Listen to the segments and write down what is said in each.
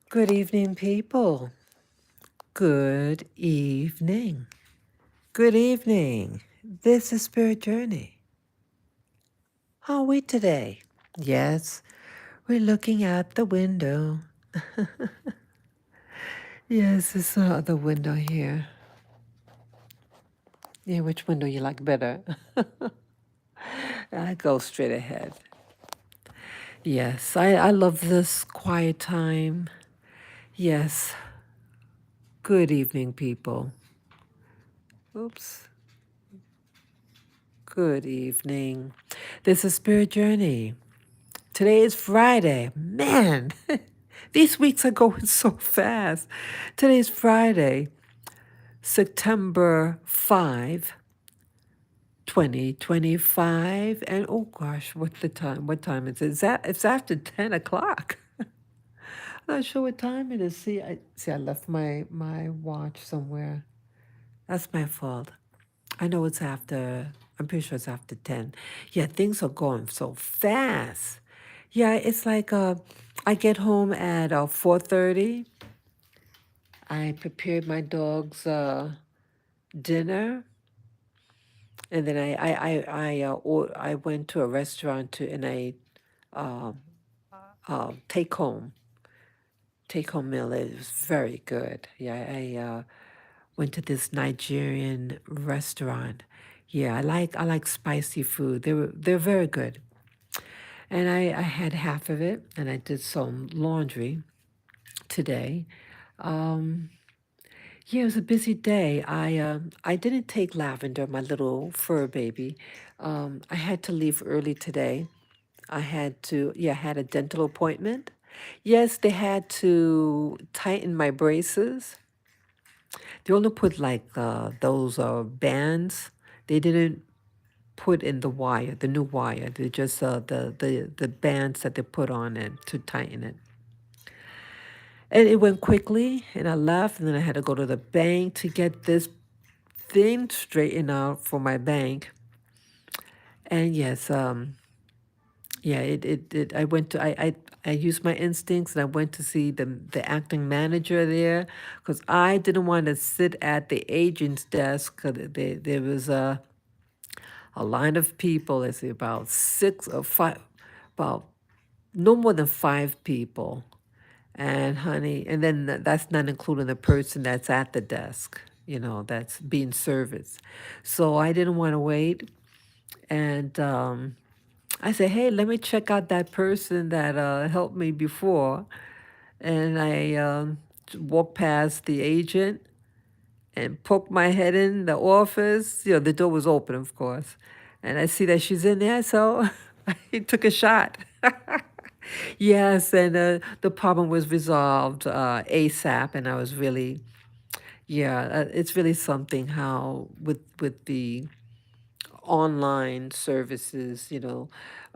Good evening, people. Good evening. Good evening. This is Spirit Journey. How are we today? Yes, we're looking out the window. Yes, it's the other window here. Yeah, which window you like better? I go straight ahead. Yes, I love this quiet time. Yes, good evening, people. Oops. Good evening. This is Spirit Journey. Today is Friday. Man, these weeks are going so fast. Today's Friday, September 5, 2025. And oh gosh, what's the time? What time is it? It's after 10 o'clock. I'm not sure what time it is. See, I left my watch somewhere. That's my fault. I know it's after, I'm pretty sure it's after 10. Yeah, things are going so fast. Yeah, it's like I get home at 4:30. I prepared my dog's dinner, and then I went to a restaurant and I um, take home meal. It was very good. Yeah, I went to this Nigerian restaurant. Yeah, I like spicy food. They're very good. And I had half of it, and I did some laundry today. Um, yeah, it was a busy day. I didn't take Lavender, my little fur baby. I had to leave early today. I had a dental appointment. Yes, they had to tighten my braces. They only put like those bands. They didn't put in the wire, the new wire. They just the bands that they put on it to tighten it. And it went quickly, and I left, and then I had to go to the bank to get this thing straightened out for my bank. And yes, yeah, I went to I used my instincts, and I went to see the acting manager there because I didn't want to sit at the agent's desk because there was a line of people. Let's see, about six or five, about no more than five people. And honey, and then that's not including the person that's at the desk, that's being serviced. So I didn't want to wait. And I said, hey, let me check out that person that helped me before. And I walked past the agent and poked my head in the office. The door was open, of course. And I see that she's in there, so I took a shot. Yes, and the problem was resolved ASAP, and I was really, yeah, it's really something how with the online services,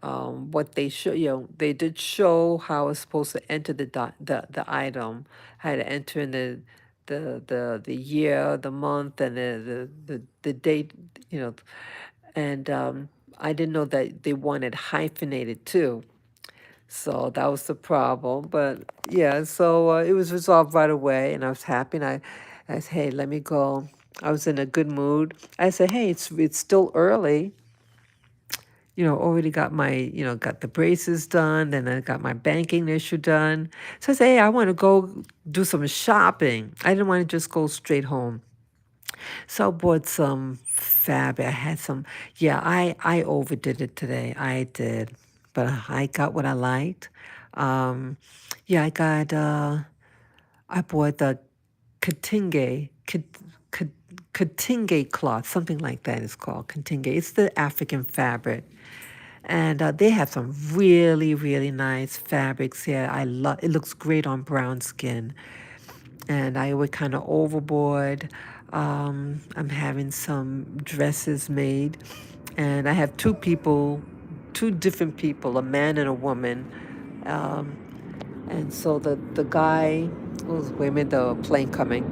what they show, they did show how I was supposed to enter the item. I had to enter in the year, the month, and the date, you know, and I didn't know that they wanted hyphenated too. So that was the problem. But yeah, so it was resolved right away, and I was happy. And I said, hey, let me go. I was in a good mood. I said, hey, it's still early. Already got got the braces done. Then I got my banking issue done. So I said, hey, I want to go do some shopping. I didn't want to just go straight home. So I bought some fabric. I had some, yeah, I overdid it today. I did. But I got what I liked. Um, yeah, I bought the Katinge, Katinge cloth, something like that is called, Katinge. It's the African fabric. And they have some really, really nice fabrics here. I love it. Looks great on brown skin. And I went kind of overboard. I'm having some dresses made, and I have two different people, a man and a woman. Um, and so the guy, oh, wait a minute, the plane coming.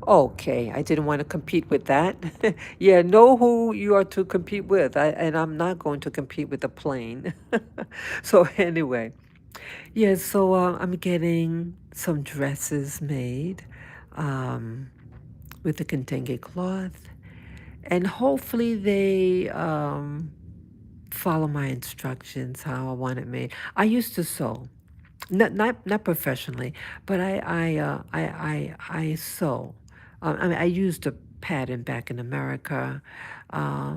Okay, I didn't want to compete with that. Yeah, know who you are to compete with. And I'm not going to compete with a plane. So anyway, yeah, so I'm getting some dresses made um, with the contingent cloth, and hopefully they follow my instructions how I want it made. I used to sew, not professionally, but I sew. I mean, I used a pattern back in America, uh,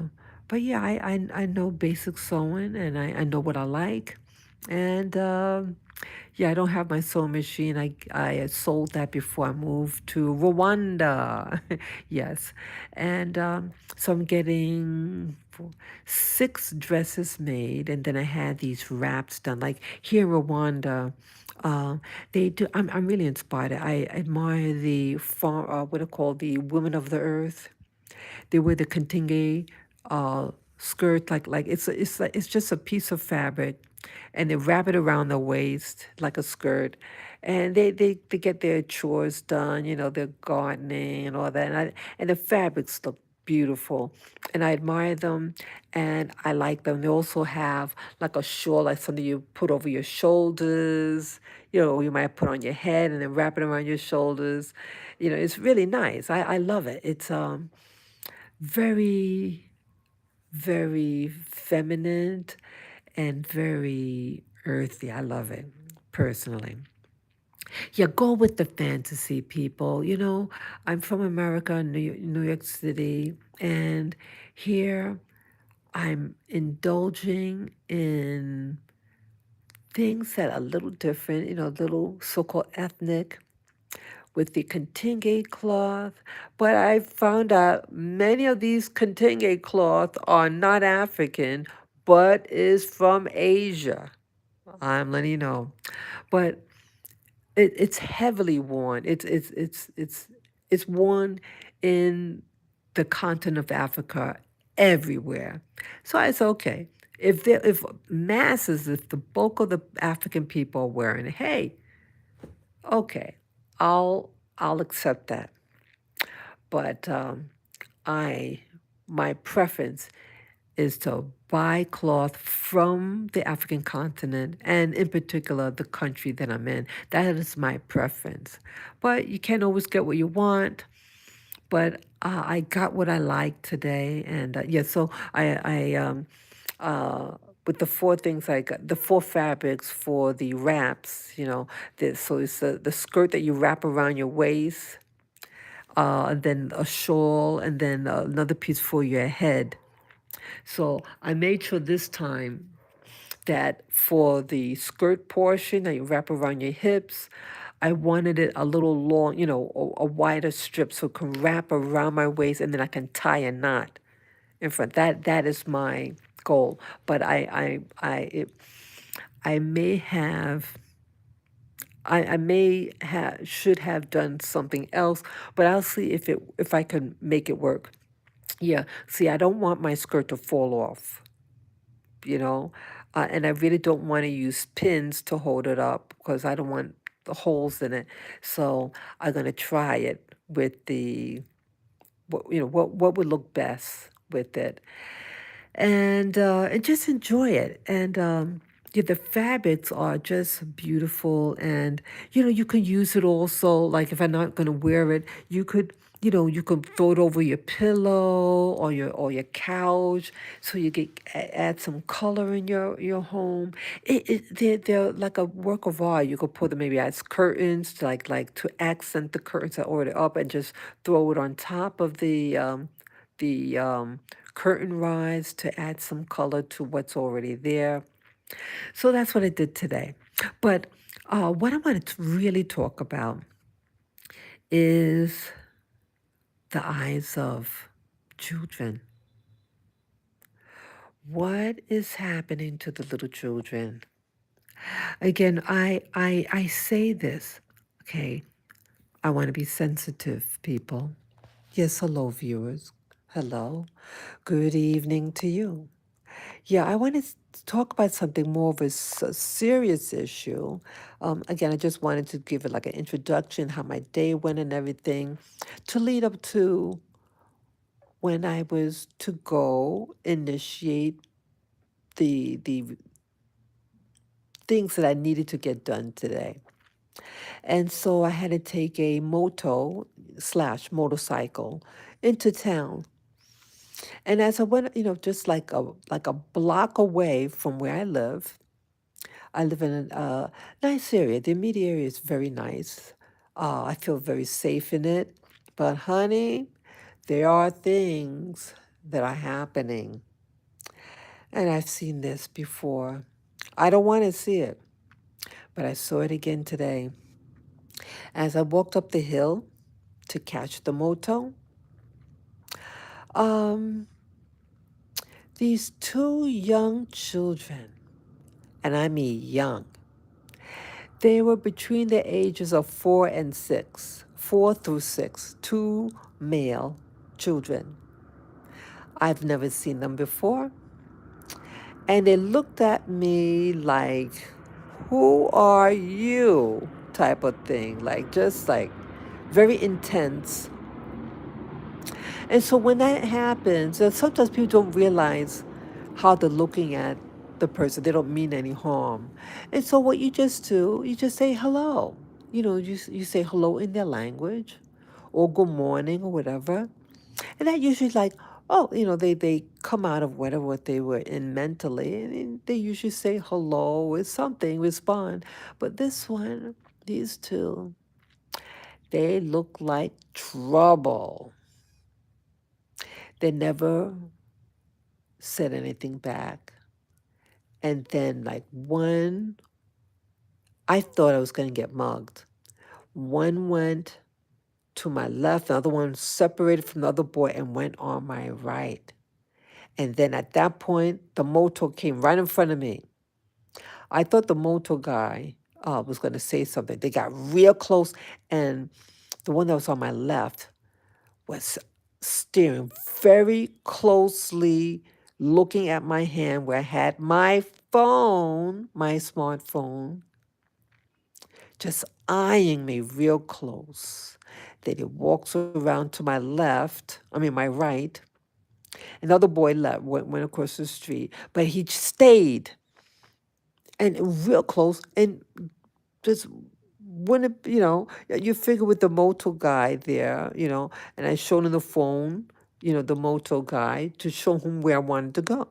but yeah, I know basic sewing, and I know what I like, and yeah, I don't have my sewing machine. I had sold that before I moved to Rwanda. Yes, and so I'm getting 6 dresses made, and then I had these wraps done. Like here in Rwanda, they do. I'm really inspired. I admire the what are called the women of the earth. They wear the contingé skirt, like it's just a piece of fabric, and they wrap it around the waist like a skirt, and they get their chores done, their gardening and all that, and the fabrics look beautiful, and I admire them, and I like them. They also have like a shawl, like something you put over your shoulders. You might put on your head and then wrap it around your shoulders. It's really nice. I love it. It's very, very feminine and very earthy. I love it personally. Yeah, go with the fantasy, people. I'm from America, New York City, and here I'm indulging in things that are a little different, a little so called ethnic, with the contingent cloth, but I found out many of these contingent cloth are not African, but is from Asia. I'm letting you know. But it's heavily worn. It's worn in the continent of Africa everywhere. So it's okay. If masses, if the bulk of the African people are wearing it, hey, okay, I'll accept that. But I my preference is to buy cloth from the African continent and in particular the country that I'm in. That is my preference. But you can't always get what you want. But I got what I like today, and yeah. So uh, with the 4 things I got, the 4 fabrics for the wraps. So it's the skirt that you wrap around your waist, and then a shawl, and then another piece for your head. So I made sure this time that for the skirt portion that you wrap around your hips, I wanted it a little long, a wider strip so it can wrap around my waist, and then I can tie a knot in front. That is my goal. But I may have. I may should have done something else, but I'll see if I can make it work. Yeah. See, I don't want my skirt to fall off, you know, and I really don't want to use pins to hold it up because I don't want the holes in it. So I'm gonna try it with what would look best with it, and just enjoy it. And yeah, the fabrics are just beautiful, and you can use it also. Like if I'm not gonna wear it, you could throw it over your pillow or your couch, so you get add some color in your home. They're like a work of art. You could put them maybe as curtains, like to accent the curtains that are already up, and just throw it on top of the curtain rise to add some color to what's already there. So that's what I did today. But what I wanted to really talk about is the eyes of children. What is happening to the little children? Again, I say this, okay? I want to be sensitive, people. Yes, hello, viewers. Hello. Good evening to you. Yeah, I want to talk about something more of a serious issue. Again, I just wanted to give it like an introduction, how my day went and everything, to lead up to when I was to go initiate the things that I needed to get done today. And so I had to take a motorcycle into town. And as I went, just like a block away from where I live in a nice area. The immediate area is very nice. I feel very safe in it. But honey, there are things that are happening. And I've seen this before. I don't want to see it, but I saw it again today. As I walked up the hill to catch the moto, um, these two young children, and I mean young, they were between the ages of 4 and 6, 4 through 6, two male children. I've never seen them before. And they looked at me like, who are you? Type of thing. Like, just like very intense. And so when that happens, sometimes people don't realize how they're looking at the person. They don't mean any harm. And so what you just do, you just say hello. You say hello in their language or good morning or whatever. And that usually like, oh, they come out of whatever what they were in mentally, and they usually say hello or something, respond. But this one, these two, they look like trouble. They never said anything back. And then like one, I thought I was going to get mugged. One went to my left, the other one separated from the other boy and went on my right. And then at that point, the motor came right in front of me. I thought the motor guy was going to say something. They got real close, and the one that was on my left was steering very closely, looking at my hand where I had my phone, my smartphone, just eyeing me real close. Then he walks around to my right. Another boy went across the street, but he stayed and real close and just wouldn't, you figure with the moto guy there, and I showed him the phone, the moto guy to show him where I wanted to go.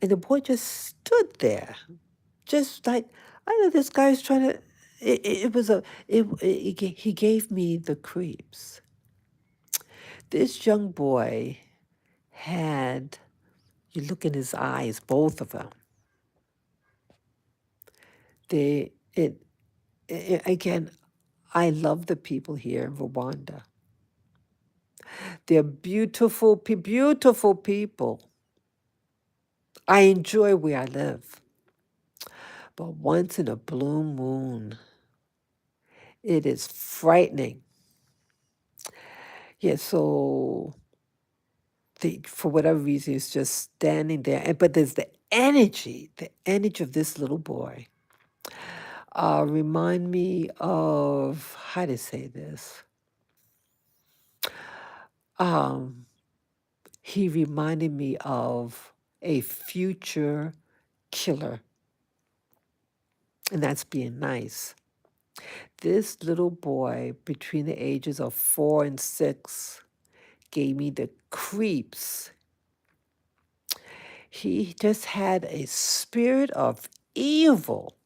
And the boy just stood there, just like, I know this guy's trying to, it was he gave me the creeps. This young boy had, you look in his eyes, both of them. They, again, I love the people here in Rwanda. They're beautiful, beautiful people. I enjoy where I live. But once in a blue moon, it is frightening. Yeah, so for whatever reason, it's just standing there. But there's the energy of this little boy. Remind me of, how to say this? He reminded me of a future killer. And that's being nice. This little boy between the ages of 4 and 6 gave me the creeps. He just had a spirit of evil,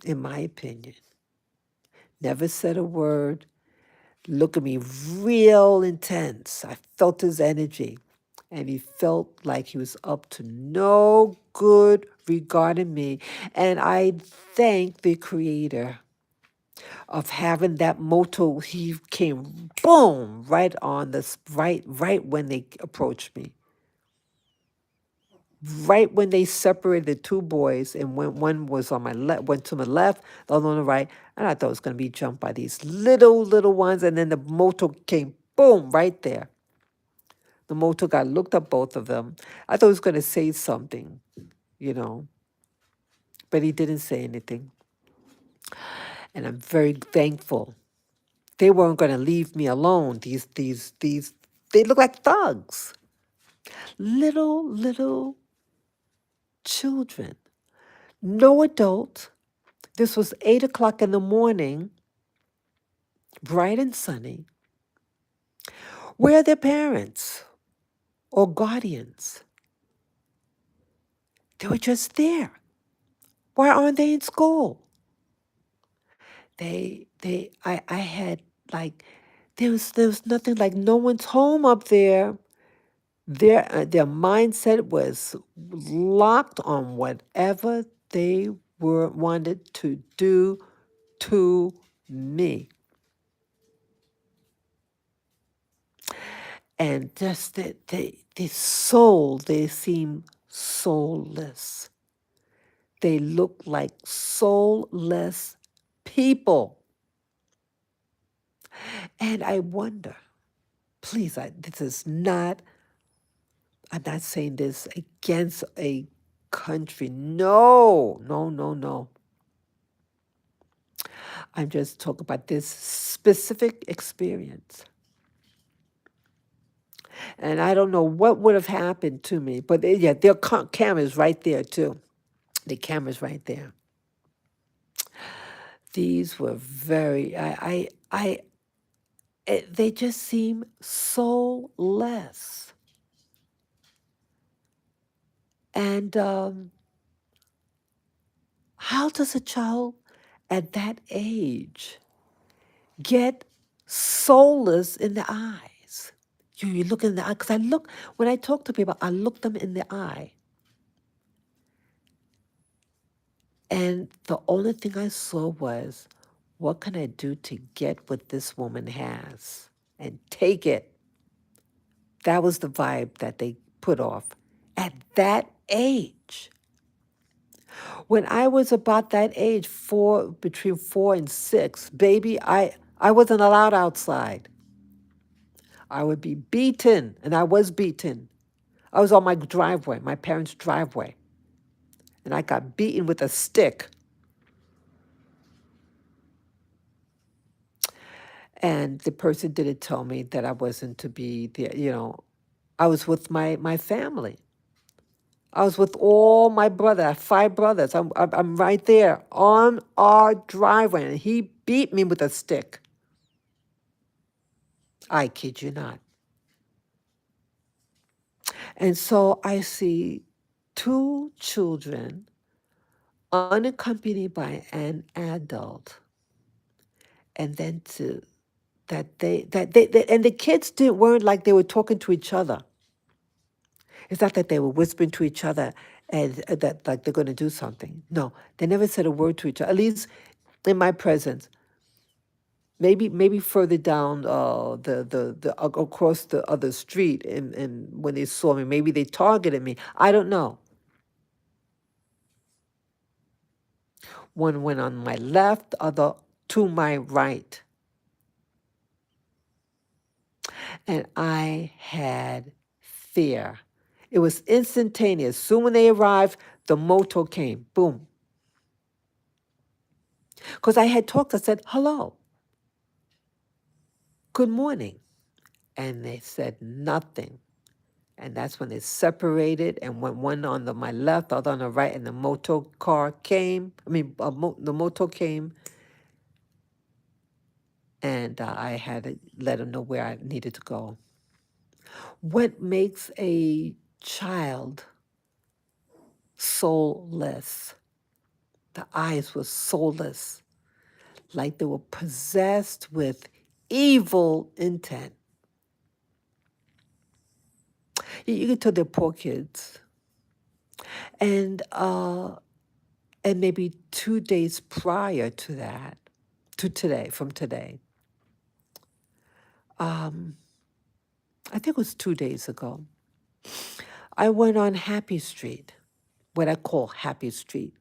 in my opinion. Never said a word. Looked at me real intense. I felt his energy. And he felt like he was up to no good regarding me. And I thank the Creator of having that moto. He came boom right on this, right when they approached me. Right when they separated the two boys, and when one was on my left, went to my left, the other on the right, and I thought it was going to be jumped by these little ones, and then the moto came boom right there. The motor guy looked at both of them. I thought he was going to say something. you know, but he didn't say anything. And I'm very thankful. They weren't going to leave me alone. They look like thugs. Little children. No adult. This was 8 o'clock in the morning, bright and sunny. Where are their parents or guardians? They were just there. Why aren't they in school? I had like, there was nothing, like no one's home up there. Their mindset was locked on whatever they wanted to do to me. And just that the soul, they seem soulless. They look like soulless people. And I wonder, please, I'm not saying this against a country. No, no, no, no. I'm just talking about this specific experience. And I don't know what would have happened to me, but yeah, there are cameras right there too. The cameras right there. These were very, they just seem soulless. And how does a child at that age get soulless in the eyes? You look in the eye, because when I talk to people, I look them in the eye. And the only thing I saw was, what can I do to get what this woman has and take it? That was the vibe that they put off at that age. When I was about that age, between 4 and 6, baby, I wasn't allowed outside. I would be beaten, and I was beaten. I was on my driveway, my parents' driveway, and I got beaten with a stick. And the person didn't tell me that I wasn't to be there. I was with my family. I was with all my brothers. I have 5 brothers. I'm right there on our driveway, and he beat me with a stick. I kid you not. And so I see 2 children unaccompanied by an adult, and then and the kids weren't like they were talking to each other. It's not that they were whispering to each other and that like they're going to do something. No, they never said a word to each other. At least in my presence. Maybe further down across the other street, and when they saw me, maybe they targeted me. I don't know. One went on my left, the other to my right. And I had fear. It was instantaneous. Soon when they arrived, the motor came. Boom. Because I had talked, I said, hello, good morning. And they said nothing. And that's when they separated and went one on my left, the other on the right, and the motor car came. The motor came, and I had to let them know where I needed to go. What makes a child soulless? The eyes were soulless, like they were possessed with evil intent. You can tell they're poor kids. And maybe 2 days prior to that, from today, I think it was 2 days ago, I went on Happy Street, what I call Happy Street.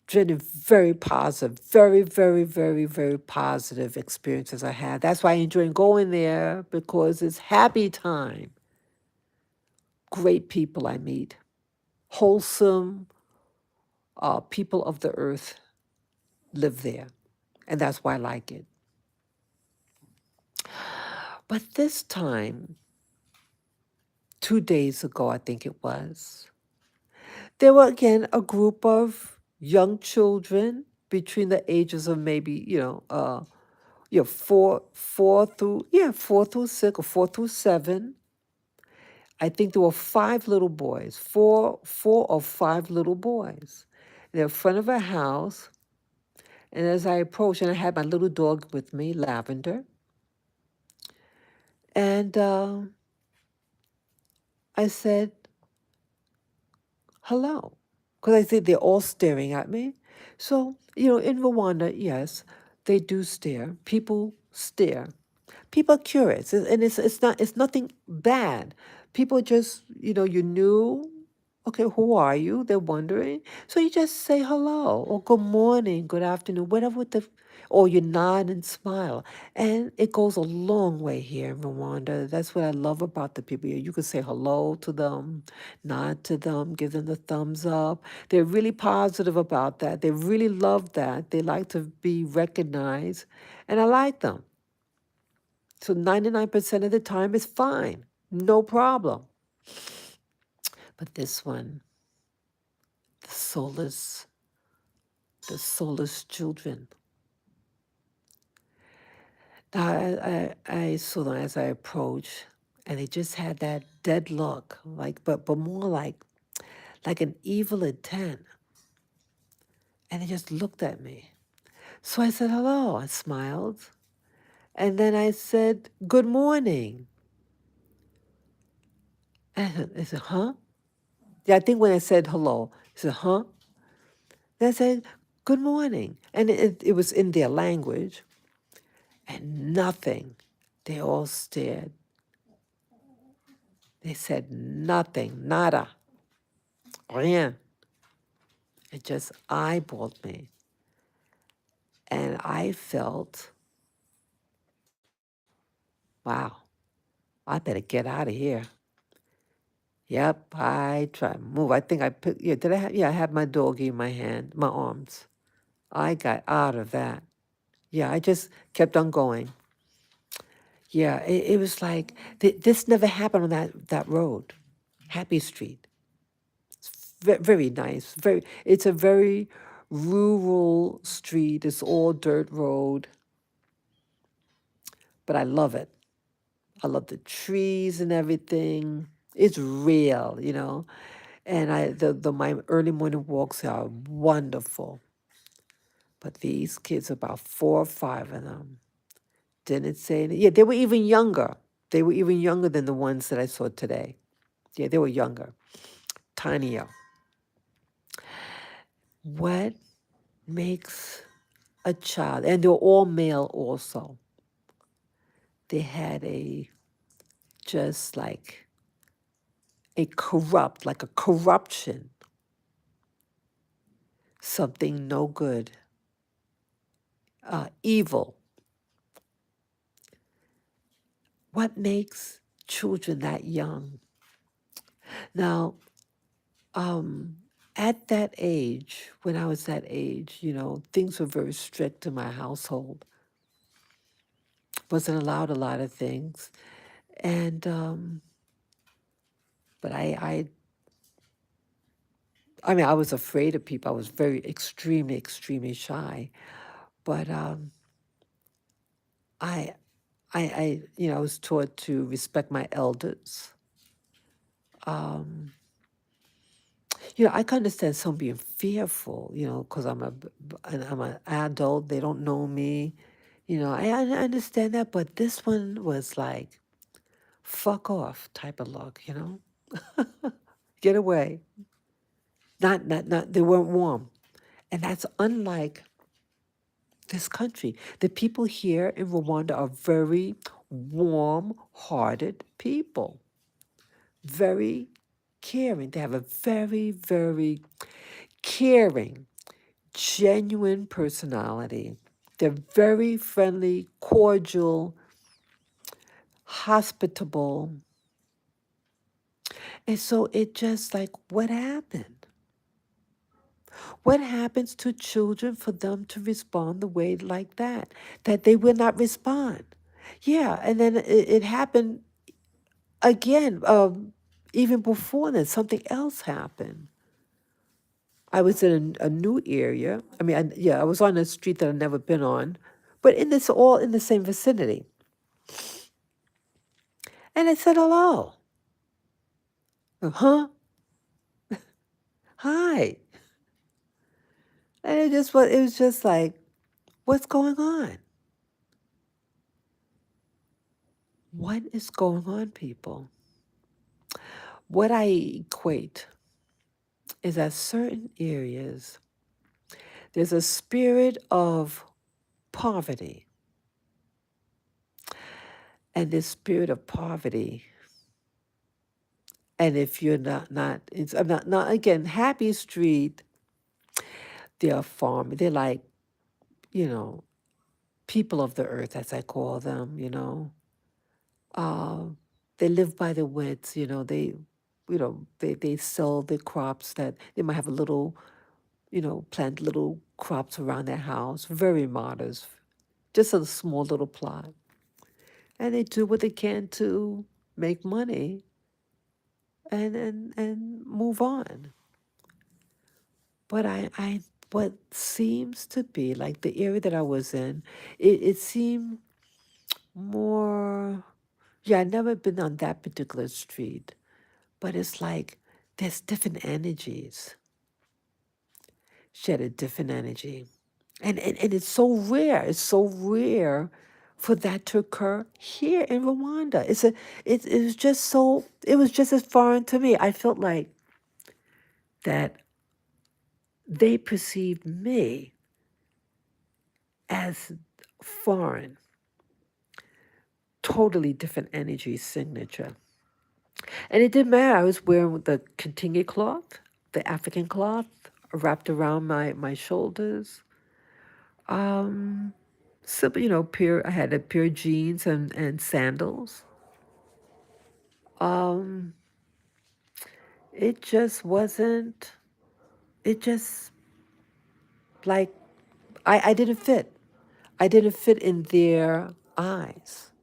Very positive, very, very, very, very positive experiences I had. That's why I enjoy going there, because it's happy time. Great people I meet. wholesome people of the earth live there. And that's why I like it. But this time, 2 days ago, I think it was, there were again a group of young children between the ages of maybe, four through six or 4 through 7. I think there were 5 little boys, four or five little boys. They're in front of a house. And as I approached, and I had my little dog with me, Lavender, and I said, hello. Because I think they're all staring at me. So, in Rwanda, yes, they do stare. People stare. People are curious, and it's nothing bad. People just, you knew, okay, who are you? They're wondering. So you just say hello or good morning, good afternoon, whatever or you nod and smile. And it goes a long way here in Rwanda. That's what I love about the people here. You can say hello to them, nod to them, give them the thumbs up. They're really positive about that. They really love that. They like to be recognized, and I like them. So 99% of the time it's fine, no problem. But this one, the soulless, the soulless children. Now I saw them as I approached, and they just had that dead look, but more like an evil intent. And they just looked at me. So I said hello. I smiled, and then I said good morning. And they said, huh? Yeah, I think when I said hello, he said, huh? Then I said, good morning. And it was in their language, and nothing. They all stared. They said nothing, nada, rien. It just eyeballed me. And I felt, wow, I better get out of here. Yep, I tried to move. I think I picked, I had my doggie in my hand, my arms. I got out of that. Yeah, I just kept on going. Yeah, it was like, this never happened on that road, Happy Street. Very nice. It's a very rural street. It's all dirt road, but I love it. I love the trees and everything. It's real. And my early morning walks are wonderful. But these kids, about 4 or 5 of them, didn't say anything. Yeah, they were even younger. They were even younger than the ones that I saw today. Yeah, they were younger, tinier. What makes a child, and they were all male also, they had just like like a corruption, something no good, evil. What makes children that young? Now, at that age, when I was that age, things were very strict in my household. Wasn't allowed a lot of things. And, but I mean, I was afraid of people. I was very extremely shy. But I, I was taught to respect my elders. I can understand some being fearful, because I'm an adult. They don't know me. I understand that. But this one was like, fuck off type of look. Get away. Not. They weren't warm, and that's unlike this country. The people here in Rwanda are very warm-hearted people, very caring. They have a very caring, genuine personality. They're very friendly, cordial, hospitable, And so it just like, what happened? What happens to children for them to respond the way like that? That they will not respond. Yeah, and then it happened again, even before that, something else happened. I was in a new area. I mean, yeah, I was on a street that I'd never been on, but in this all in the same vicinity. And I said hello. Huh? Hi. And it was just like, what's going on? What is going on, people? What I equate is that certain areas, there's a spirit of poverty. And this spirit of poverty, and if you're I'm not again, Happy Street, they're farming. They're like, you know, people of the earth, as I call them, Uh, they live by the woods, they sell their crops that they might have a little, plant little crops around their house, very modest, just a small little plot. And they do what they can to make money and move on. But what seems to be like the area that I was in, it seemed more, yeah, I've never been on that particular street, but it's like there's different energies. She had a different energy. And it's so rare. It's so rare for that to occur here in Rwanda. It was just so, it was just as foreign to me. I felt like that they perceived me as foreign, totally different energy signature. And it didn't matter. I was wearing the continue cloth, the African cloth wrapped around my shoulders. Um, Simple, I had a pair of jeans and sandals. Um, it just wasn't, it just like, I didn't fit. I didn't fit in their eyes.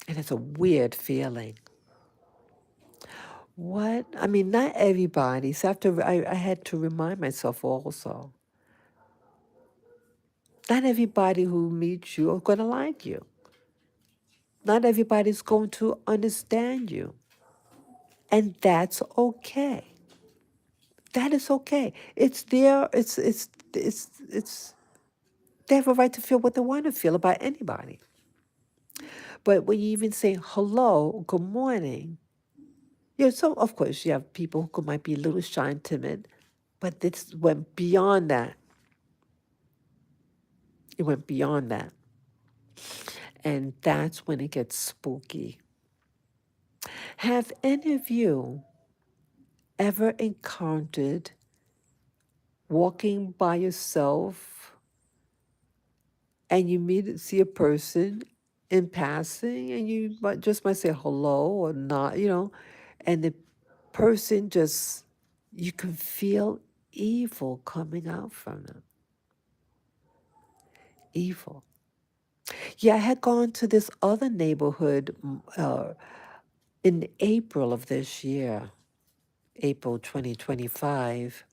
And it's a weird feeling. What? I mean, not everybody. So I had to remind myself also, not everybody who meets you are going to like you. Not everybody's going to understand you. And that's okay. That is okay. It's their, they have a right to feel what they want to feel about anybody. But when you even say hello, good morning, so of course you have people who might be a little shy and timid, but this went beyond that. It went beyond that. And that's when it gets spooky. Have any of you ever encountered walking by yourself and you see a person in passing and you might say hello or not, and the person just, you can feel evil coming out from them. Evil. Yeah, I had gone to this other neighborhood in April of this year, April 2025.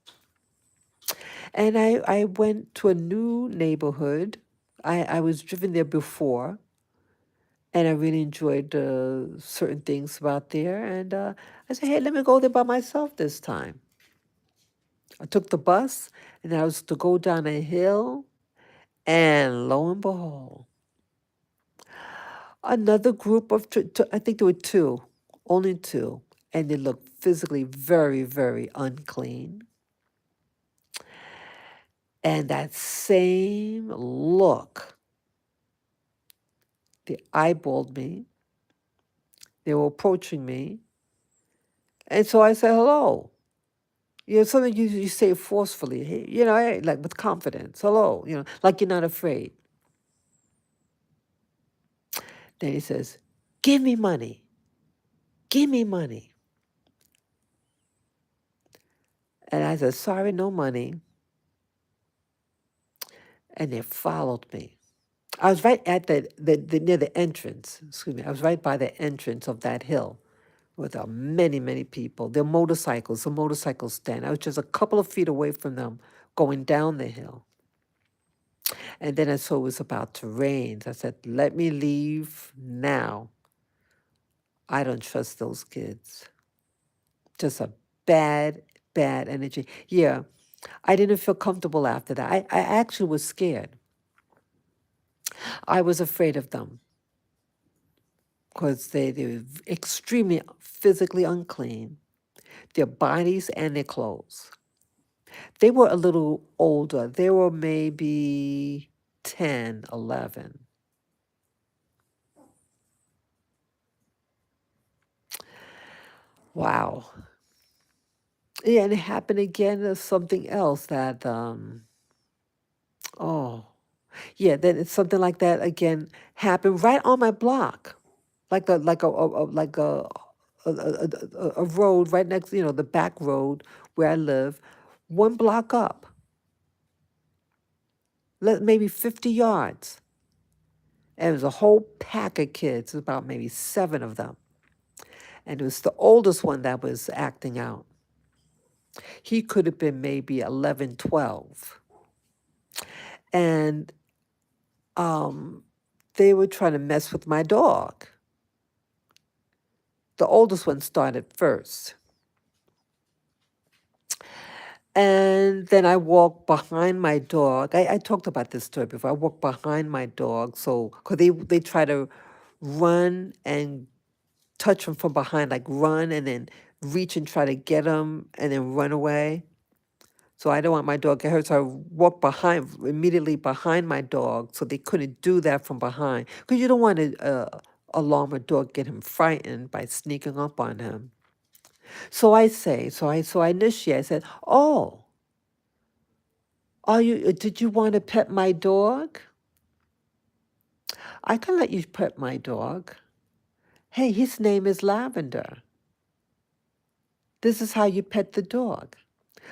And I went to a new neighborhood. I was driven there before, and I really enjoyed certain things about there. And I said, hey, let me go there by myself this time. I took the bus, and I was to go down a hill, and lo and behold, another group of, I think there were two, only two, and they looked physically very, very unclean. And that same look, they eyeballed me. They were approaching me. And so I said, hello. Something you say forcefully, hey, hey, like with confidence. Hello, like you're not afraid. Then he says, give me money. Give me money. And I said, sorry, no money. And they followed me. I was right at the near the entrance. Excuse me. I was right by the entrance of that hill with many, many people. Their motorcycles, the motorcycle stand. I was just a couple of feet away from them going down the hill. And then I saw it was about to rain. So I said, let me leave now. I don't trust those kids. Just a bad, bad energy. Yeah, I didn't feel comfortable after that. I actually was scared. I was afraid of them because they were extremely physically unclean, their bodies and their clothes. They were a little older. They were maybe 10, 11. Wow. Yeah, and it happened again. There's something else that, oh, yeah, then it's something like that again happened right on my block, like a road right next, the back road where I live, one block up, maybe 50 yards. And it was a whole pack of kids, about maybe 7 of them. And it was the oldest one that was acting out. He could have been maybe 11, 12. And they were trying to mess with my dog. The oldest one started first. And then I walked behind my dog. I talked about this story before. I walked behind my dog, so because they try to run and touch him from behind, like run and then reach and try to get him and then run away. So I don't want my dog to get hurt. So I walked immediately behind my dog, so they couldn't do that from behind. Because you don't want to alarm a dog, get him frightened by sneaking up on him. So I initiate. I said, "Oh, did you want to pet my dog? I can let you pet my dog. Hey, his name is Lavender. This is how you pet the dog."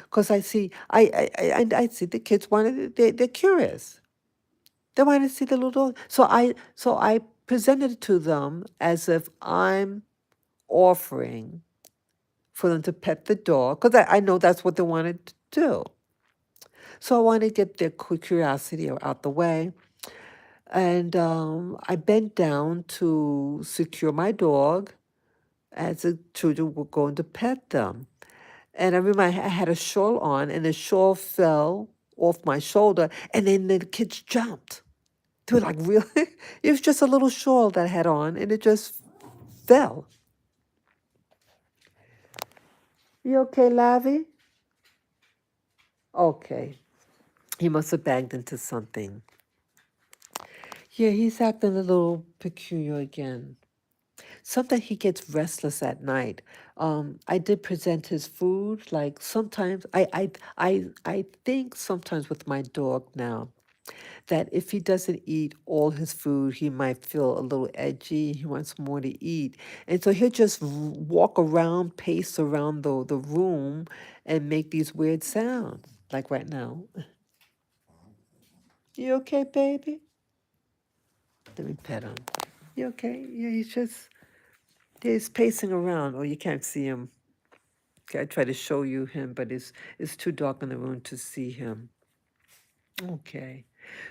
Because I see, I see the kids wanted, they're curious. They want to see the little dog. So I presented it to them as if I'm offering for them to pet the dog, because I know that's what they wanted to do. So I wanted to get their curiosity out the way. And I bent down to secure my dog as the children were going to pet them. And I remember I had a shawl on, and the shawl fell off my shoulder, and then the kids jumped. They were like, really? It was just a little shawl that I had on, and it just fell. You okay, Lavi? Okay. He must have banged into something. Yeah, he's acting a little peculiar again. Sometimes he gets restless at night. I did present his food. Like sometimes, I think sometimes with my dog now, that if he doesn't eat all his food, he might feel a little edgy. He wants more to eat. And so he'll just walk around, pace around the room and make these weird sounds, like right now. You okay, baby? Let me pet him. You okay? Yeah, he's pacing around. Oh, you can't see him. Okay, I try to show you him, but it's too dark in the room to see him. Okay.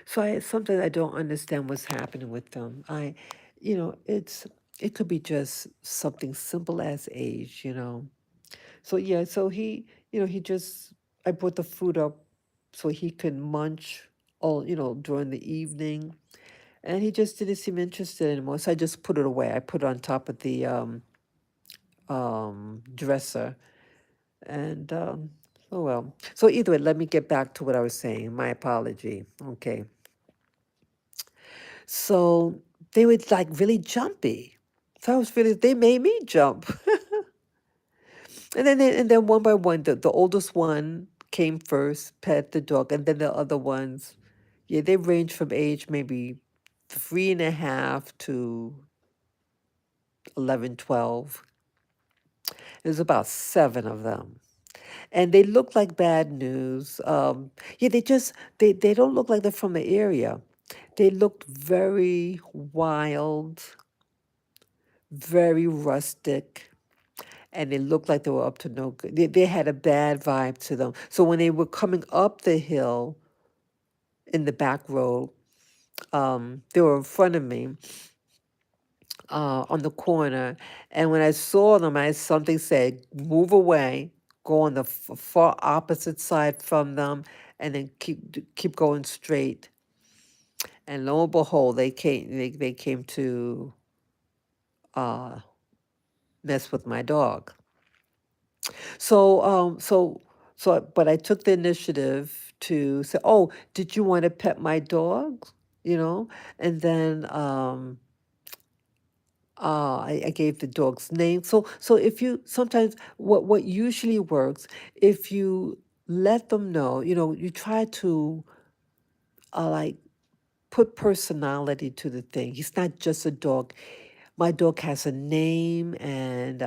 So sometimes I don't understand what's happening with them. It could be just something simple as age. So yeah, so he just I brought the food up so he could munch all during the evening, and he just didn't seem interested anymore. So I just put it away. I put it on top of the dresser, and oh well. So either way, let me get back to what I was saying. My apology. Okay. So they were like really jumpy. So they made me jump. And then one by one, the oldest one came first, pet the dog, and then the other ones, yeah, they range from age maybe 3.5 to 11, 12. There's about 7 of them. and they look like bad news. Yeah, they don't look like they're from the area. They looked very wild, very rustic, and they looked like they were up to no good. They had a bad vibe to them. So when they were coming up the hill in the back road, they were in front of me on the corner, and when I saw them, I something said, "Move away, go on the far opposite side from them, and then keep going straight." And lo and behold, they came to uh, mess with my dog. So but I took the initiative to say, "Oh, did you want to pet my dog?" You know, and then I gave the dog's name. So if you sometimes what usually works, if you let them know, you try to like put personality to the thing. He's not just a dog. My dog has a name, and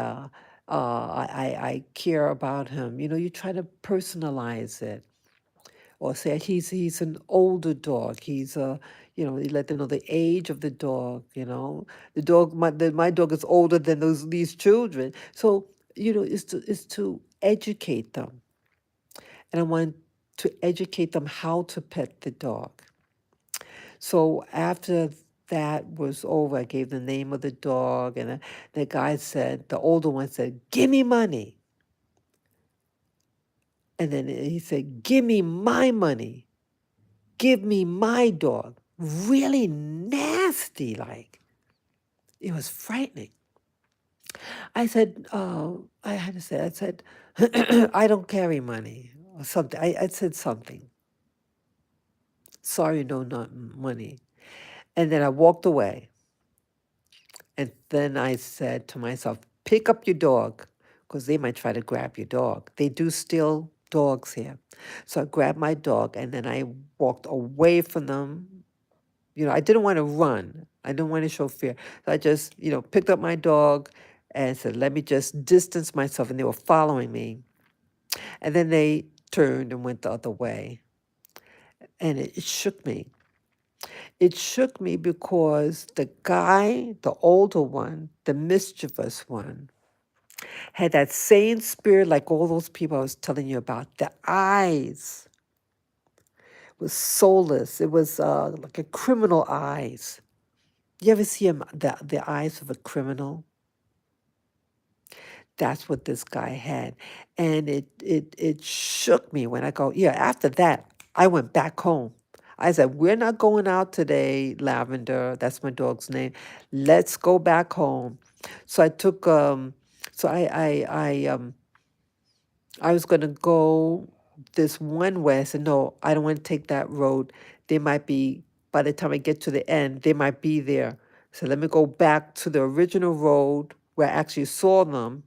I care about him. You try to personalize it, or say he's an older dog. He's a you let them know the age of the dog. The dog my dog is older than these children. So is to educate them, and I want to educate them how to pet the dog. So after that was over, I gave the name of the dog, and the guy said, the older one said, "Give me money." And then he said, "Give me my money. Give me my dog." Really nasty, like. It was frightening. I had to say, I said, "I don't carry money," or something. I said something. "Sorry, no, not money." And then I walked away. And then I said to myself, "Pick up your dog, because they might try to grab your dog. They do steal dogs here." So I grabbed my dog, and then I walked away from them. I didn't want to run. I didn't want to show fear. So I just, picked up my dog and said, "Let me just distance myself." And they were following me. And then they turned and went the other way. And it shook me. It shook me because the guy, the older one, the mischievous one, had that same spirit like all those people I was telling you about. The eyes was soulless. It was like a criminal eyes. You ever see the eyes of a criminal? That's what this guy had. And it shook me when I go, yeah, after that, I went back home. I said, "We're not going out today, Lavender." That's my dog's name. "Let's go back home." So I took, so I was going to go this one way. I said, "No, I don't want to take that road. They might be, by the time I get to the end, they might be there. So let me go back to the original road where I actually saw them,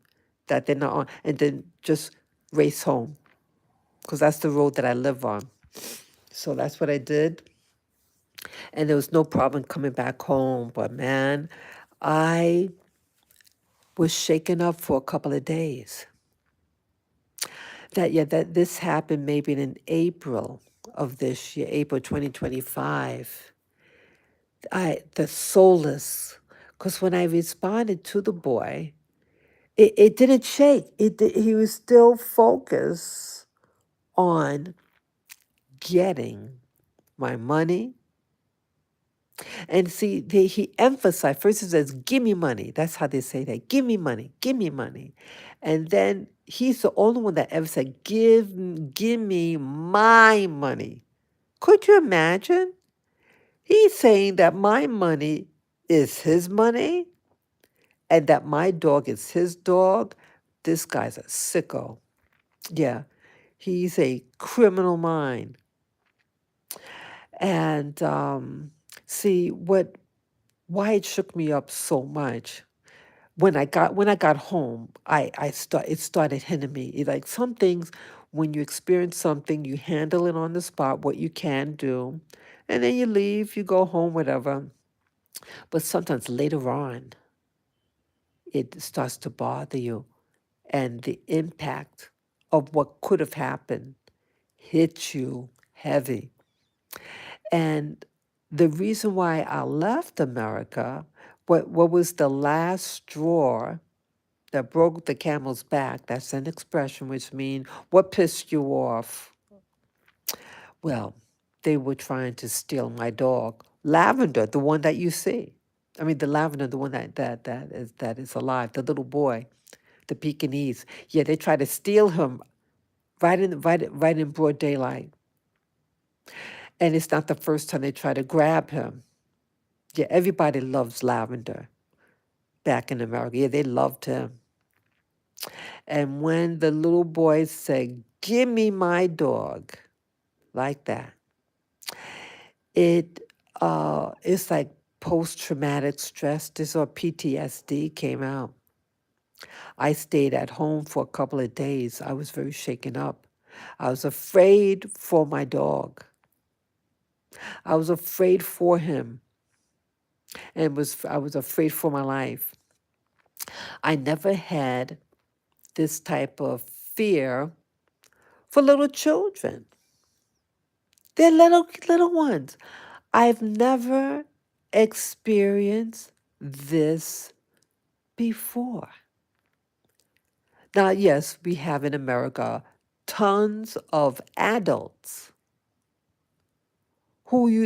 that they're not on, and then just race home, because that's the road that I live on." So that's what I did. And there was no problem coming back home. But man, I was shaken up for a couple of days. That this happened maybe in April of this year, April 2025. The soulless, because when I responded to the boy, it didn't shake. He was still focused on getting my money. And see, he emphasized, first he says, "Give me money." That's how they say that. "Give me money, give me money." And then he's the only one that ever said, give me my money." Could you imagine? He's saying that my money is his money and that my dog is his dog. This guy's a sicko. Yeah, he's a criminal mind. And see why it shook me up so much. When I got home, it started hitting me. Like some things, when you experience something, you handle it on the spot, what you can do, and then you leave, you go home, whatever. But sometimes later on, it starts to bother you, and the impact of what could have happened hit you heavy. And the reason why I left America, what was the last straw that broke the camel's back? That's an expression which means what pissed you off? Well, they were trying to steal my dog, Lavender, the one that you see. I mean, the Lavender, the one that is alive, the little boy, the Pekingese. Yeah, they tried to steal him right in broad daylight. And it's not the first time they try to grab him. Yeah, everybody loves Lavender back in America. Yeah, they loved him. And when the little boy said, "Give me my dog," like that, it's like post-traumatic stress disorder, PTSD came out. I stayed at home for a couple of days. I was very shaken up. I was afraid for my dog. I was afraid for him, and I was afraid for my life. I never had this type of fear for little children. They're little ones. I've never experienced this before. Now, yes, we have in America tons of adults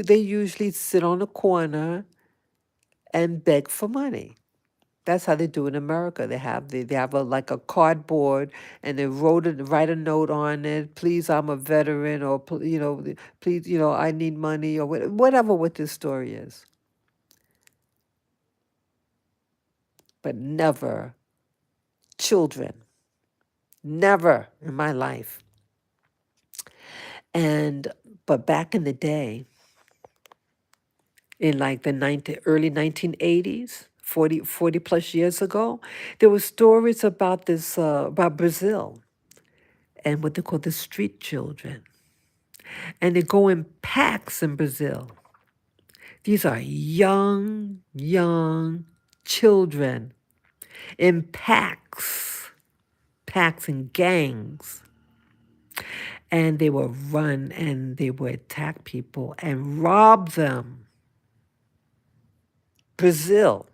they usually sit on a corner and beg for money. That's how they do in America. They have like a cardboard, and they write a note on it. Please, I'm a veteran, or please, I need money, or whatever what this story is. But never children. Never in my life. But back in the day, in like the early 1980s, 40 plus years ago, there were stories about about Brazil and what they call the street children. And they go in packs in Brazil. These are young children in packs and gangs. And they will run and they will attack people and rob them. Brazil,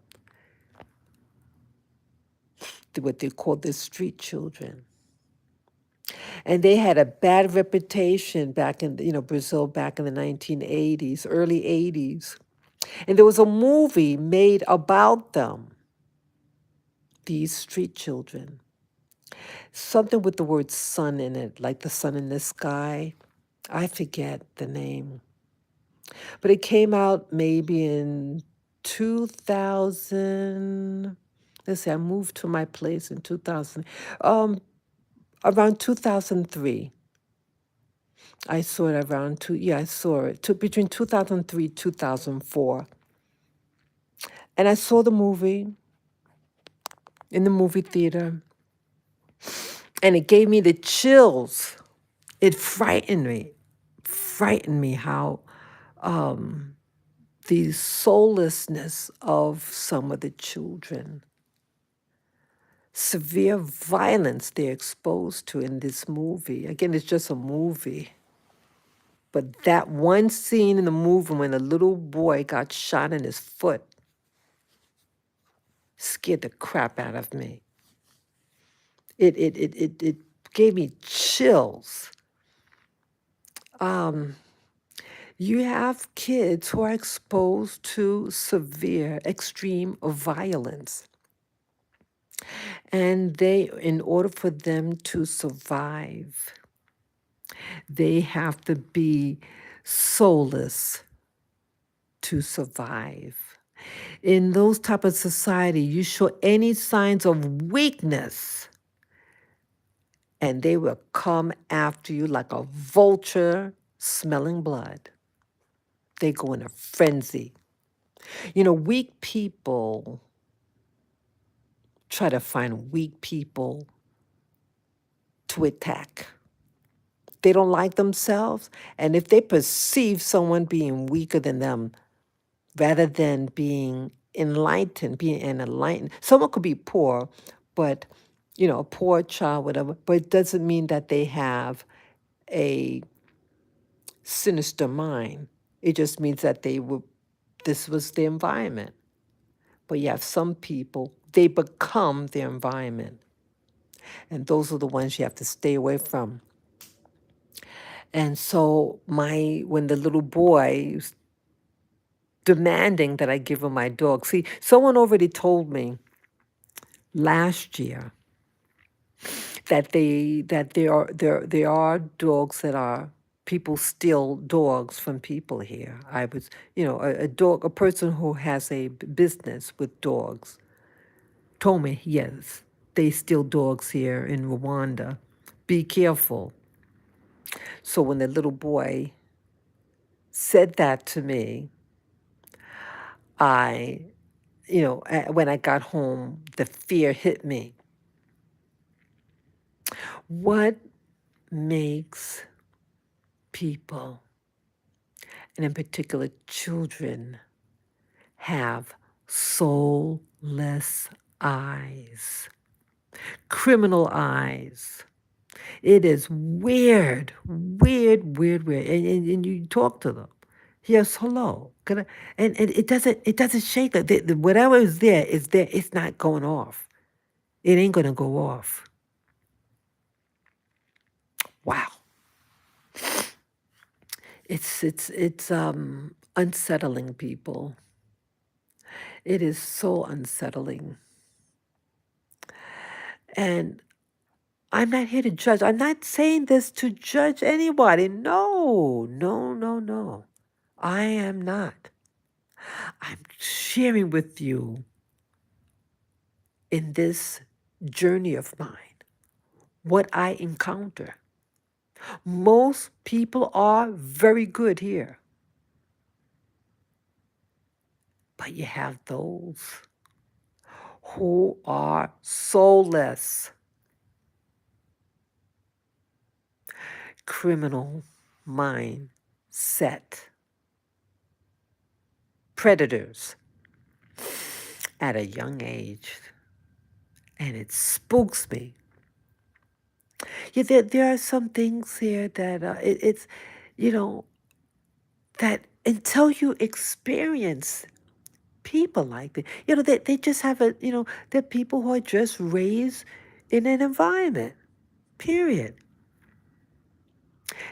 what they call the street children. And they had a bad reputation back in, Brazil back in the 1980s, early 80s. And there was a movie made about them, these street children. Something with the word sun in it, like the sun in the sky. I forget the name. But it came out maybe in 2000. Let's see, I moved to my place in 2000. Around 2003. I saw it I saw it between 2003 2004. And I saw the movie in the movie theater, and it gave me the chills. It frightened me how the soullessness of some of the children, severe violence they're exposed to in this movie. Again, it's just a movie. But that one scene in the movie when a little boy got shot in his foot scared the crap out of me. It gave me chills. You have kids who are exposed to severe, extreme violence. And in order for them to survive, they have to be soulless to survive. In those type of society, you show any signs of weakness, and they will come after you like a vulture smelling blood. They go in a frenzy. Weak people try to find weak people to attack. They don't like themselves, and if they perceive someone being weaker than them, rather than being enlightened, someone could be poor, but a poor child, whatever, but it doesn't mean that they have a sinister mind. It just means that this was the environment. But you have some people, they become their environment. And those are the ones you have to stay away from. And so when the little boy was demanding that I give him my dog, see, someone already told me last year that there are dogs that are people steal dogs from people here. I was, a person who has a business with dogs told me, yes, they steal dogs here in Rwanda. Be careful. So when the little boy said that to me, I, when I got home, the fear hit me. What makes people, and in particular children, have soulless eyes, criminal eyes? It is weird, weird, weird, weird. And you talk to them. Yes, hello. And it doesn't shake. Whatever is there is there. It's not going off. It ain't gonna go off. Wow. It's unsettling, people. It is so unsettling. And I'm not here to judge. I'm not saying this to judge anybody. No, no, no, no. I am not. I'm sharing with you in this journey of mine what I encounter. Most people are very good here, but you have those who are soulless, criminal mindset, predators at a young age. And it spooks me. Yeah, there are some things here that it's, you know, that until you experience people like that, they just have they're people who are just raised in an environment, period.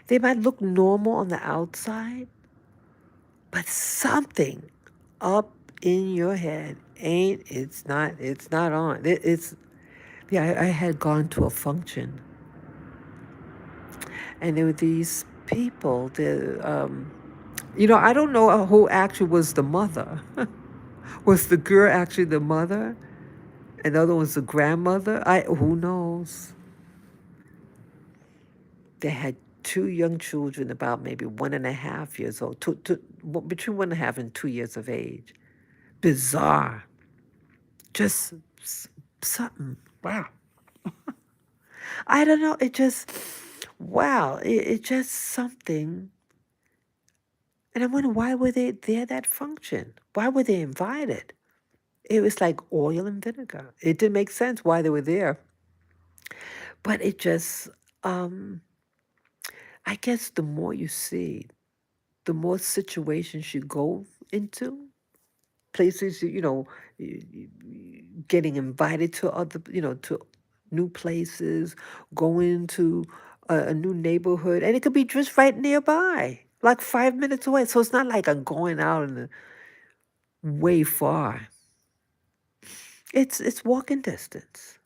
They might look normal on the outside, but something up in your head it's not on. Yeah, I had gone to a function, and there were these people, I don't know who actually was the mother. Was the girl actually the mother? And the other was the grandmother? Who knows? They had two young children, about maybe 1.5 years old, between 1.5 and 2 years of age. Bizarre. Just something. Wow. I don't know. It just, wow. It just something. And I wonder, why were they there, that function? Why were they invited? It was like oil and vinegar. It didn't make sense why they were there. But it just, I guess the more you see, the more situations you go into, places, getting invited to to new places, going to a new neighborhood, and it could be just right nearby, like 5 minutes away. So it's not like I'm going out in the way far. It's walking distance.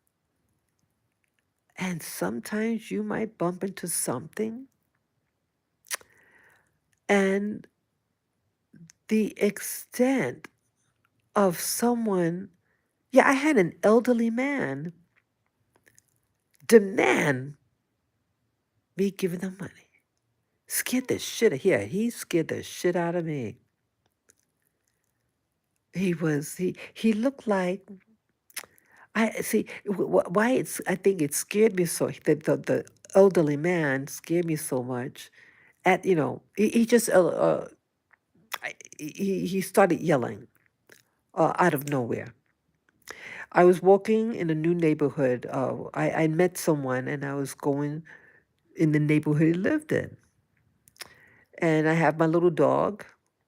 And sometimes you might bump into something, and the extent of someone, yeah, I had an elderly man demand me giving them money. Scared the shit out. Yeah, he scared the shit out of me. He looked like, I see why I think it scared me so, the elderly man scared me so much. He just he started yelling out of nowhere. I was walking in a new neighborhood. I met someone and I was going in the neighborhood he lived in. And I have my little dog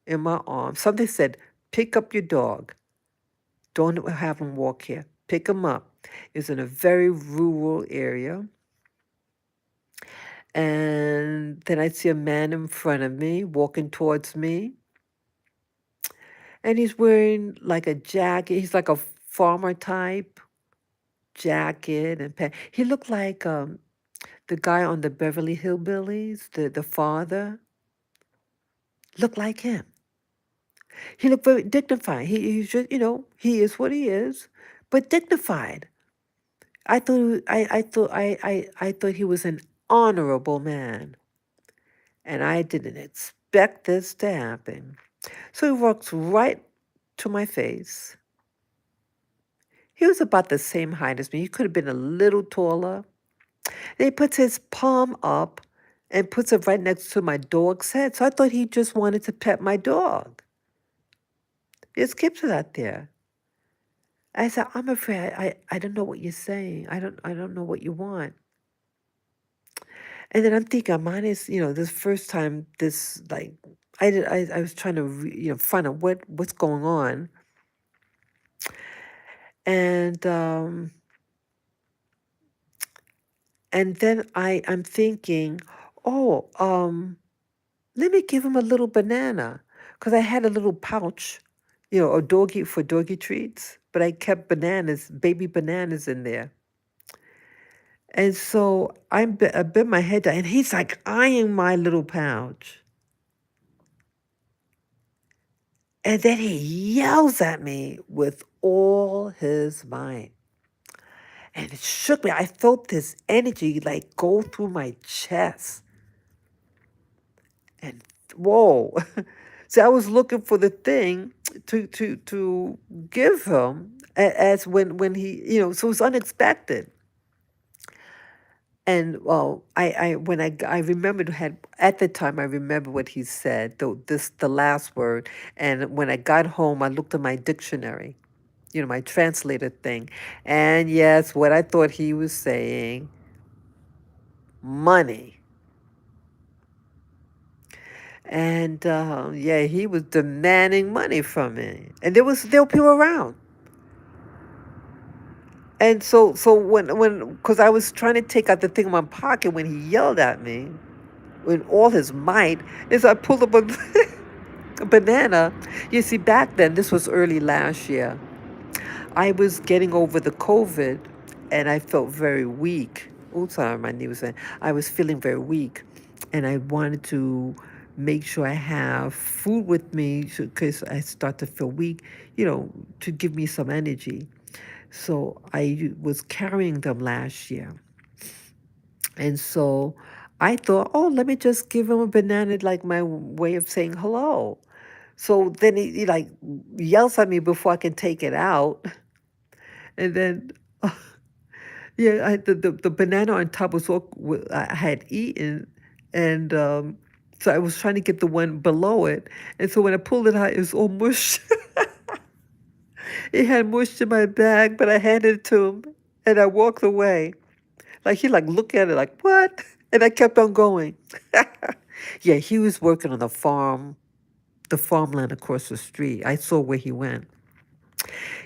in my arms. Something said, pick up your dog. Don't have him walk here. Pick him up. It's in a very rural area. And then I see a man in front of me walking towards me. And he's wearing like a jacket. He's like a farmer type jacket and pants. He looked like the guy on the Beverly Hillbillies, the father. Looked like him. He looked very dignified. He's just, he is what he is, but dignified. I thought he was an honorable man, and I didn't expect this to happen. So he walks right to my face. He was about the same height as me. He could have been a little taller. And he puts his palm up and puts it right next to my dog's head. So I thought he just wanted to pet my dog. It skips that there. I said, I'm afraid I don't know what you're saying. I don't know what you want. And then I'm thinking, mine is, this first time this like I was trying to find out what's going on. And then I'm thinking, oh, let me give him a little banana. Because I had a little pouch, a doggy for doggy treats, but I kept bananas, baby bananas in there. And so I bent my head down, and he's like eyeing my little pouch. And then he yells at me with all his might. And it shook me. I felt this energy like go through my chest. And whoa. See, I was looking for the thing to give him as when he, so it was unexpected. And well, I remembered had at the time I remember what he said, the last word. And when I got home, I looked at my dictionary, my translator thing. And yes, what I thought he was saying, money. And yeah, he was demanding money from me. And there were people around. And so when because I was trying to take out the thing in my pocket when he yelled at me with all his might, is I pulled up a banana. You see, back then, this was early last year, I was getting over the COVID and I felt very weak. Oh, sorry, my knee was saying. I was feeling very weak and I wanted to make sure I have food with me because I start to feel weak, to give me some energy. So I was carrying them last year. And so I thought, oh, let me just give him a banana, like my way of saying hello. So then he like yells at me before I can take it out. And then, yeah, the banana on top was all I had eaten. And so I was trying to get the one below it. And so when I pulled it out, it was all mush. It had mush in my bag, but I handed it to him and I walked away. Like he like looked at it like, what? And I kept on going. Yeah, he was working on the farmland across the street. I saw where he went.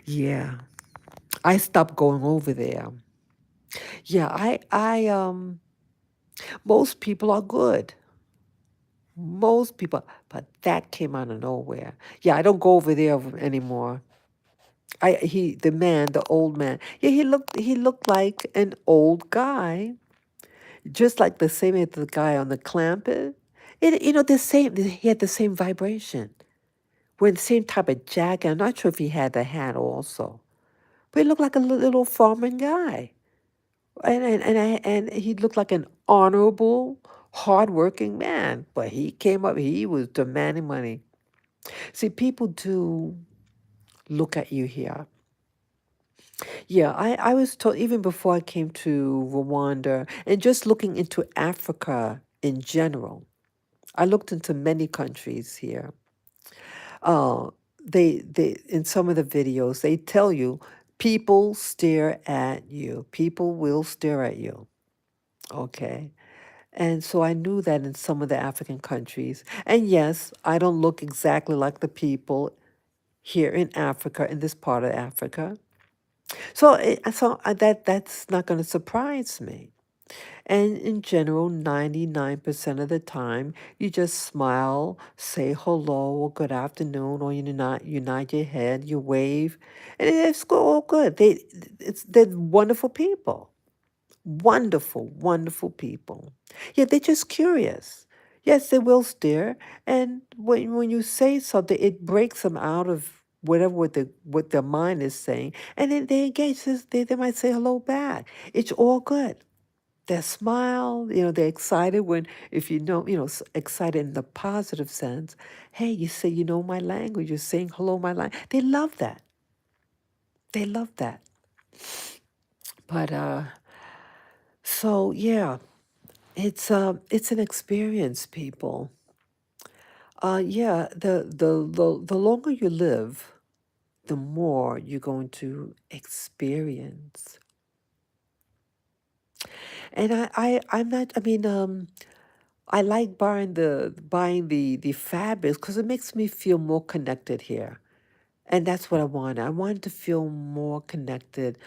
Yeah. I stopped going over there. Yeah, most people are good. Most people, but that came out of nowhere. Yeah, I don't go over there anymore. The old man. Yeah, he looked like an old guy, just like the same as the guy on the clamp. The same. He had the same vibration. Wearing the same type of jacket. I'm not sure if he had the hat also, but he looked like a little farming guy, and he looked like an honorable, hardworking man. But he came up. He was demanding money. See, people do look at you here. Yeah, I was told even before I came to Rwanda and just looking into Africa in general. I looked into many countries here. Uh, they in some of the videos they tell you People stare at you. People will stare at you. Okay. And so I knew that in some of the African countries. And yes, I don't look exactly like the people here in Africa, in this part of Africa. That's not going to surprise me. And in general, 99% of the time, you just smile, say hello or good afternoon, or you nod your head, you wave, and it's all good. They're wonderful people. Wonderful, wonderful people. Yeah, they're just curious. Yes, they will stare, and when you say something, it breaks them out of whatever what their mind is saying, and then they engage. They might say hello back. It's all good. They smile, they're excited when, if excited in the positive sense. Hey, you say, my language, you're saying hello, my language. They love that. They love that. But, so yeah, it's an experience, people. Yeah, the longer you live, the more you're going to experience. And I'm not, I mean, I like buying the fabrics because it makes me feel more connected here. And that's what I want. I want to feel more connected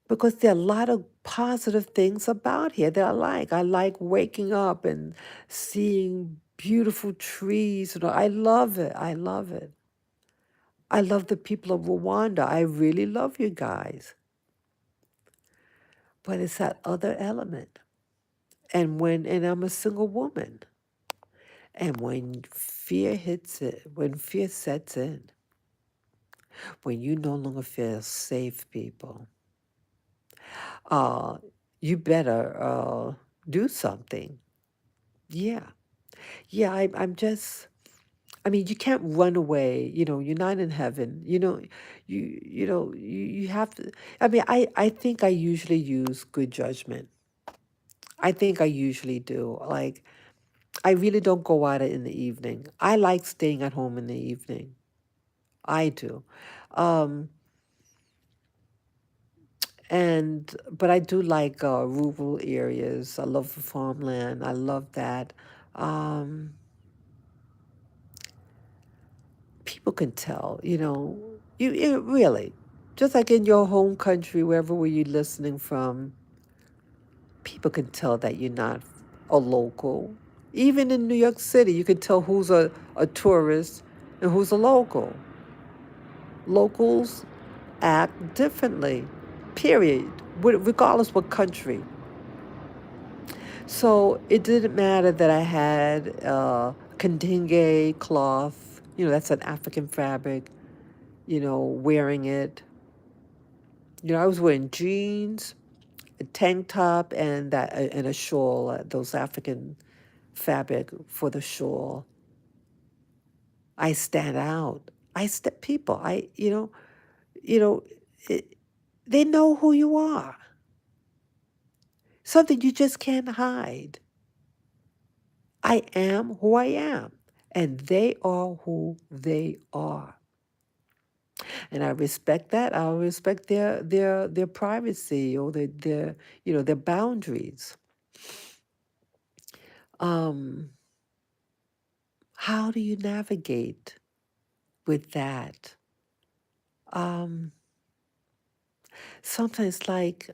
because there are a lot of positive things about here that I like. I like waking up and seeing beautiful trees. I love it. I love it. I love the people of Rwanda. I really love you guys. But it's that other element. And I'm a single woman. And when fear hits it, when fear sets in, when you no longer feel safe, people, uh, you better do something. Yeah. Yeah, I'm just, I mean, you can't run away. You're not in heaven. You have to, I mean, I think I usually use good judgment. I think I usually do. Like, I really don't go out in the evening. I like staying at home in the evening. I do. Um, but I do like rural areas. I love the farmland. I love that. Um, People can tell, you really, just like in your home country, wherever were you listening from, people can tell that you're not a local. Even in New York City, you can tell who's a tourist and who's a local. Locals act differently, period, regardless what country. So it didn't matter that I had Kandinge cloth, that's an African fabric, wearing it. I was wearing jeans, a tank top, and a shawl, those African fabric for the shawl. I stand out. People, you know, it, they know who you are. Something you just can't hide. I am who I am, and they are who they are. And I respect that. I respect their privacy or their boundaries. Um, how do you navigate with that? Um, Sometimes like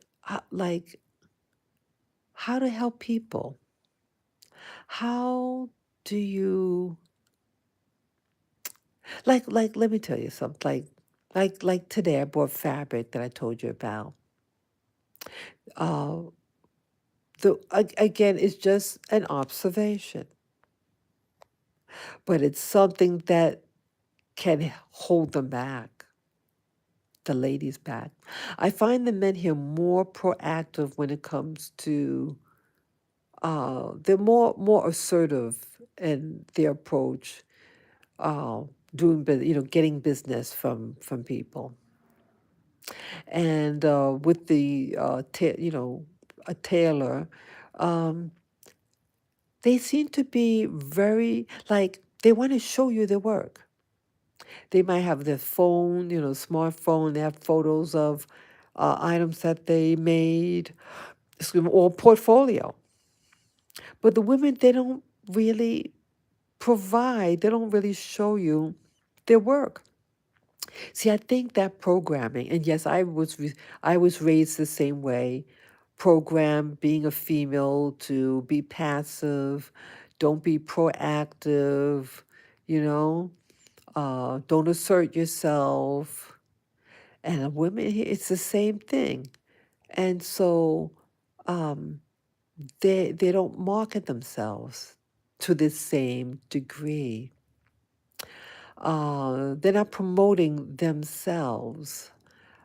how to help people. How do you like let me tell you something like today I bought fabric that I told you about. Uh again, it's just an observation, but it's something that can hold them back, the ladies back. I find the men here more proactive when it comes to they're more assertive in their approach, uh, getting business from people, and with a tailor, um, they seem to be very like they want to show you their work. They might have their phone, smartphone. They have photos of. items that they made, or portfolio. But the women, they don't really provide, they don't really show you their work. See, I think that programming, and yes, I was raised the same way, programmed being a female to be passive, don't be proactive, you know, don't assert yourself. And a women here, it's the same thing. And so um, they don't market themselves to the same degree. They're not promoting themselves,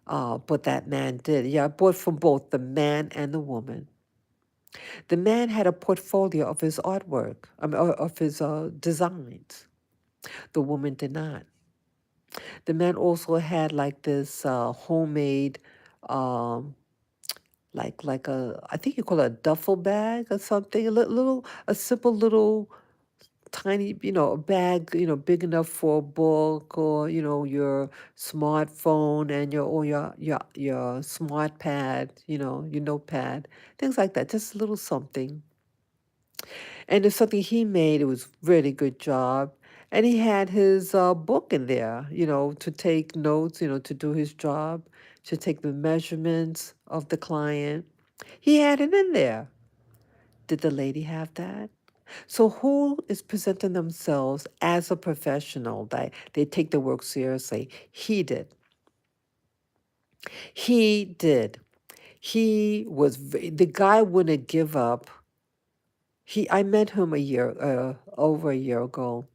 but that man did. Yeah, I bought from both the man and the woman. The man had a portfolio of his artwork, of his designs. The woman did not. The man also had like this homemade, um, like a, I think you call it a duffel bag or something, a simple little tiny, a bag, big enough for a book, or, your smartphone and your smart pad, your notepad, things like that. Just a little something. And it's something he made. It was really good job. And he had his book in there, to take notes, to do his job, to take the measurements of the client. He had it in there. Did the lady have that? So who is presenting themselves as a professional that they take the work seriously? He did. He did. The guy wouldn't give up. I met him over a year ago.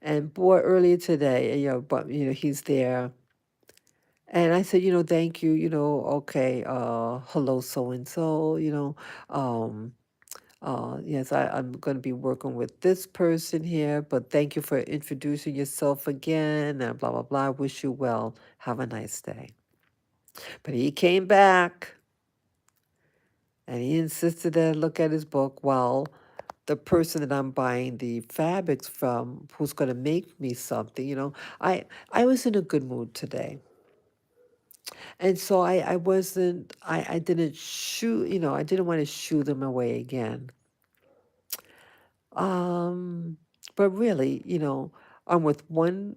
And boy, earlier today, but he's there. And I said, thank you, okay, hello, so and so, um, yes, I'm going to be working with this person here, but thank you for introducing yourself again, and blah, blah, blah. Wish you well. Have a nice day. But he came back and he insisted that I look at his book while the person that I'm buying the fabrics from, who's going to make me something, I was in a good mood today. And so I didn't I didn't want to shoo them away again. Um, but really, I'm with one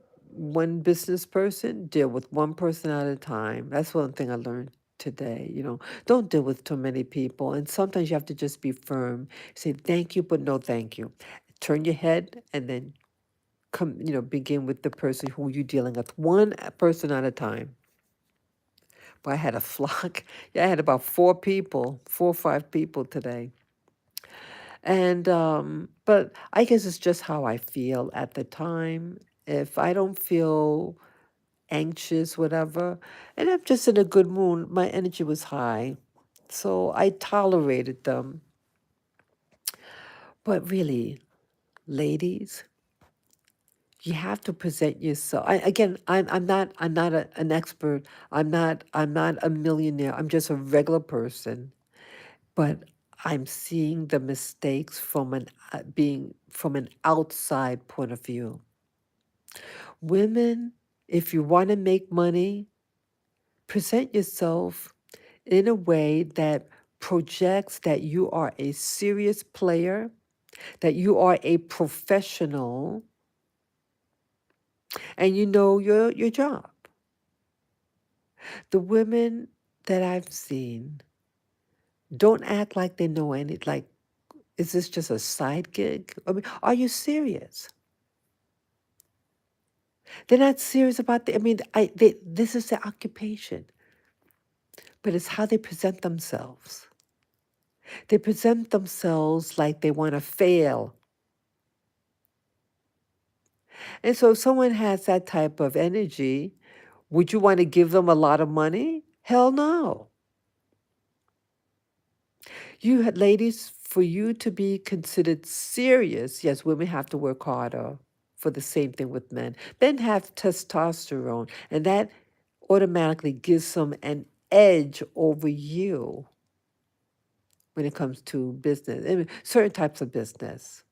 business person, deal with one person at a time. That's one thing I learned today. Don't deal with too many people. And sometimes you have to just be firm. Say thank you, but no thank you. Turn your head and then begin with the person who you're dealing with, one person at a time. But I had a flock. Yeah, I had about 4 or 5 people today. And but I guess it's just how I feel at the time. If I don't feel anxious, whatever, and I'm just in a good mood, my energy was high. So I tolerated them. But really, ladies, you have to present yourself. I'm not an expert. I'm not a millionaire. I'm just a regular person. But I'm seeing the mistakes from an outside point of view. Women, if you want to make money, present yourself in a way that projects that you are a serious player, that you are a professional, and you know your job. The women that I've seen don't act like they know any, like, is this just a side gig? I mean, are you serious? They're not serious about this is their occupation, but it's how they present themselves. They present themselves like they want to fail. And so if someone has that type of energy, would you want to give them a lot of money? Hell no. Ladies, for you to be considered serious, yes, women have to work harder for the same thing with men. Men have testosterone, and that automatically gives them an edge over you when it comes to business, certain types of business.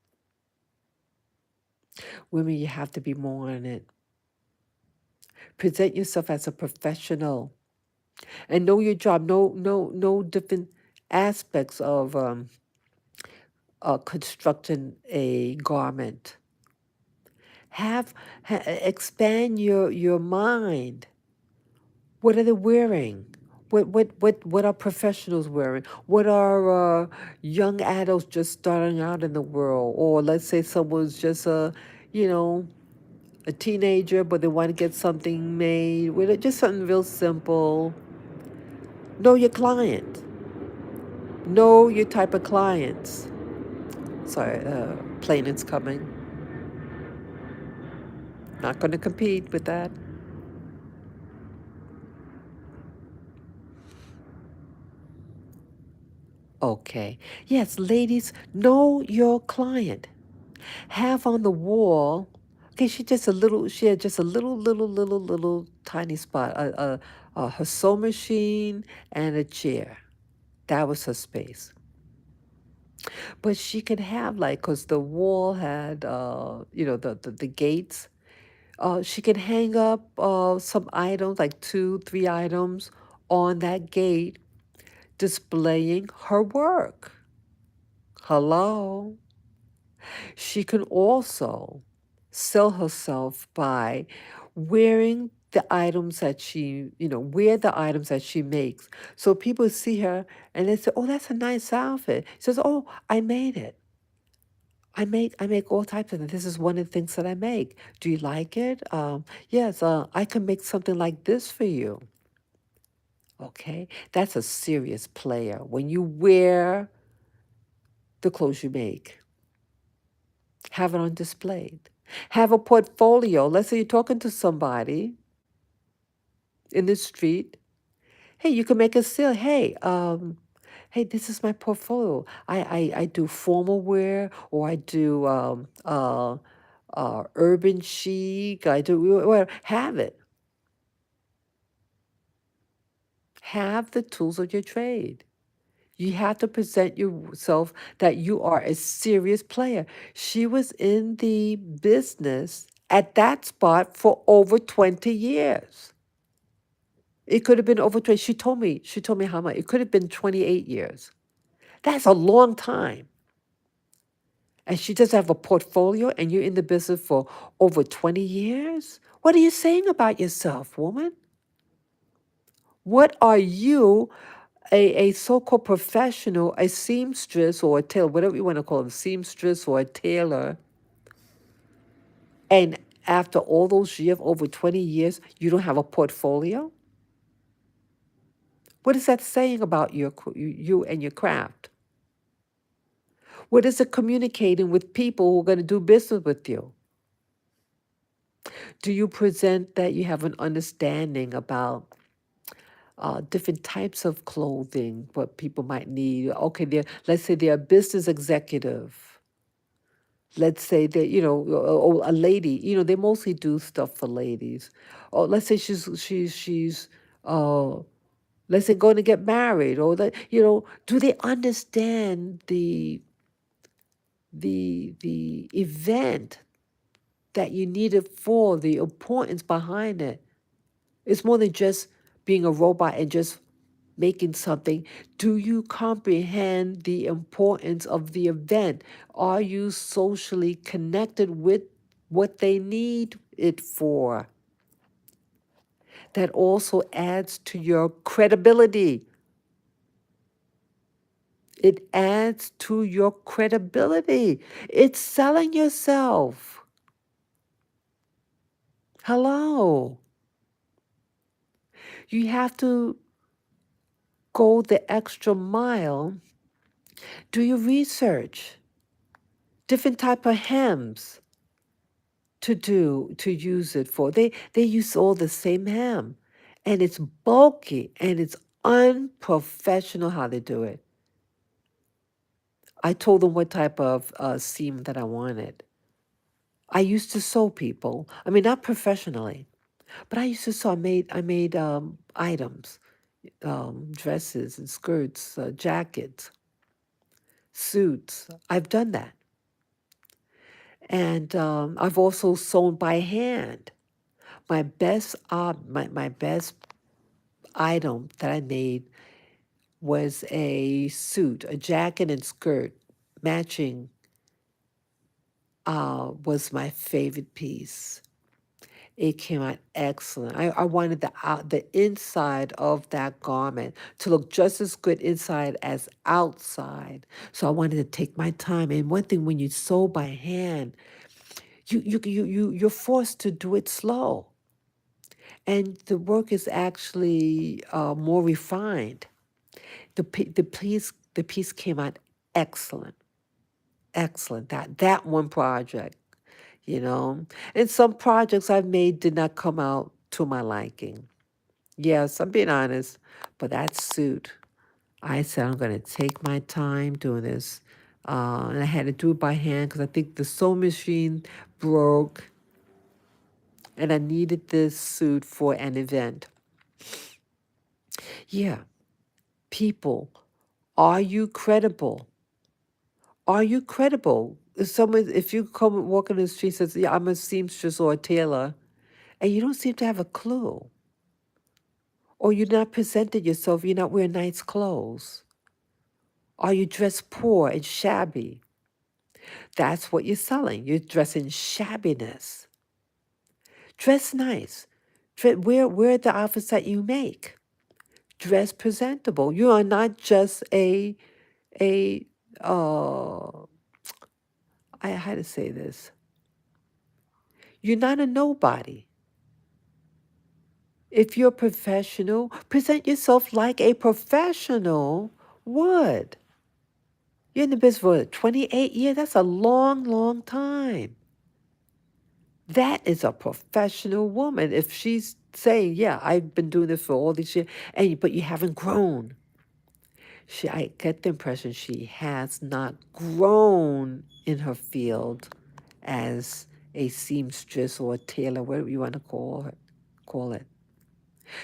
Women, you have to be more on it. Present yourself as a professional. and know your job. No different aspects of constructing a garment. Expand your mind. What are they wearing? What are professionals wearing? What are young adults just starting out in the world? Or let's say someone's just you know, a teenager, but they want to get something made. With it, just something real simple. Know your client. Know your type of clients. Sorry, plane is coming. Not going to compete with that. Okay. Yes, ladies, know your client. Have on the wall. Okay, she had just a little tiny spot. Her sewing machine and a chair. That was her space. But she could have like, cause the wall had, the gates. She could hang up some items, like two, three items on that gate, displaying her work. Hello. She can also sell herself by wearing the items that wear the items that she makes. So people see her and they say, "Oh, that's a nice outfit." She says, "Oh, I made it. I make all types of things. This is one of the things that I make. Do you like it? Yes, I can make something like this for you." Okay, that's a serious player when you wear the clothes you make. Have it on display. Have a portfolio. Let's say you're talking to somebody in the street. Hey, you can make a sale. Hey, this is my portfolio. I do formal wear, or I do urban chic. I do whatever. Have it. Have the tools of your trade. You have to present yourself that you are a serious player. She was in the business at that spot for over 20 years. It could have been over 20. She told me how much. It could have been 28 years. That's a long time. And she does have a portfolio and you're in the business for over 20 years? What are you saying about yourself, woman? What are you, a so-called professional, a seamstress or a tailor, whatever you want to call them, seamstress or a tailor, and after all those years, over 20 years, you don't have a portfolio? What is that saying about you and your craft? What is it communicating with people who are going to do business with you? Do you present that you have an understanding about different types of clothing, what people might need? Okay, let's say they're a business executive. Let's say that, or a lady, they mostly do stuff for ladies. Or let's say she's uh, let's say going to get married, or that, do they understand the event that you need it for, the importance behind it? It's more than just being a robot and just making something. Do you comprehend the importance of the event? Are you socially connected with what they need it for? That also adds to your credibility. It adds to your credibility. It's selling yourself. Hello. You have to go the extra mile. Do your research. Different type of hems to use it for. They use all the same hem, and it's bulky and it's unprofessional how they do it. I told them what type of seam that I wanted. I used to sew people. I mean, not professionally, but I used to sew. I made items, dresses and skirts, jackets, suits. I've done that, and I've also sewn by hand. My best item that I made was a suit, a jacket and skirt matching, was my favorite piece. It came out excellent. I wanted the inside of that garment to look just as good inside as outside. So I wanted to take my time. And one thing, when you sew by hand, you're forced to do it slow, and the work is actually more refined. The piece came out excellent, excellent. That one project, you know. And some projects I've made did not come out to my liking. Yes, I'm being honest. But that suit, I said I'm going to take my time doing this. And I had to do it by hand because I think the sewing machine broke, and I needed this suit for an event. Yeah, people, are you credible? Are you credible? If you come walking in the street and says, "Yeah, I'm a seamstress or a tailor," and you don't seem to have a clue, or you're not presenting yourself, you're not wearing nice clothes, are you dressed poor and shabby? That's what you're selling. You're dressing shabbiness. Dress nice. Wear the outfits that you make. Dress presentable. You are not just a I had to say this. You're not a nobody. If you're a professional, present yourself like a professional would. You're in the business for 28 years. That's a long, long time. That is a professional woman. If she's saying, "Yeah, I've been doing this for all these years," but you haven't grown. I get the impression she has not grown in her field as a seamstress or a tailor, whatever you want to call it.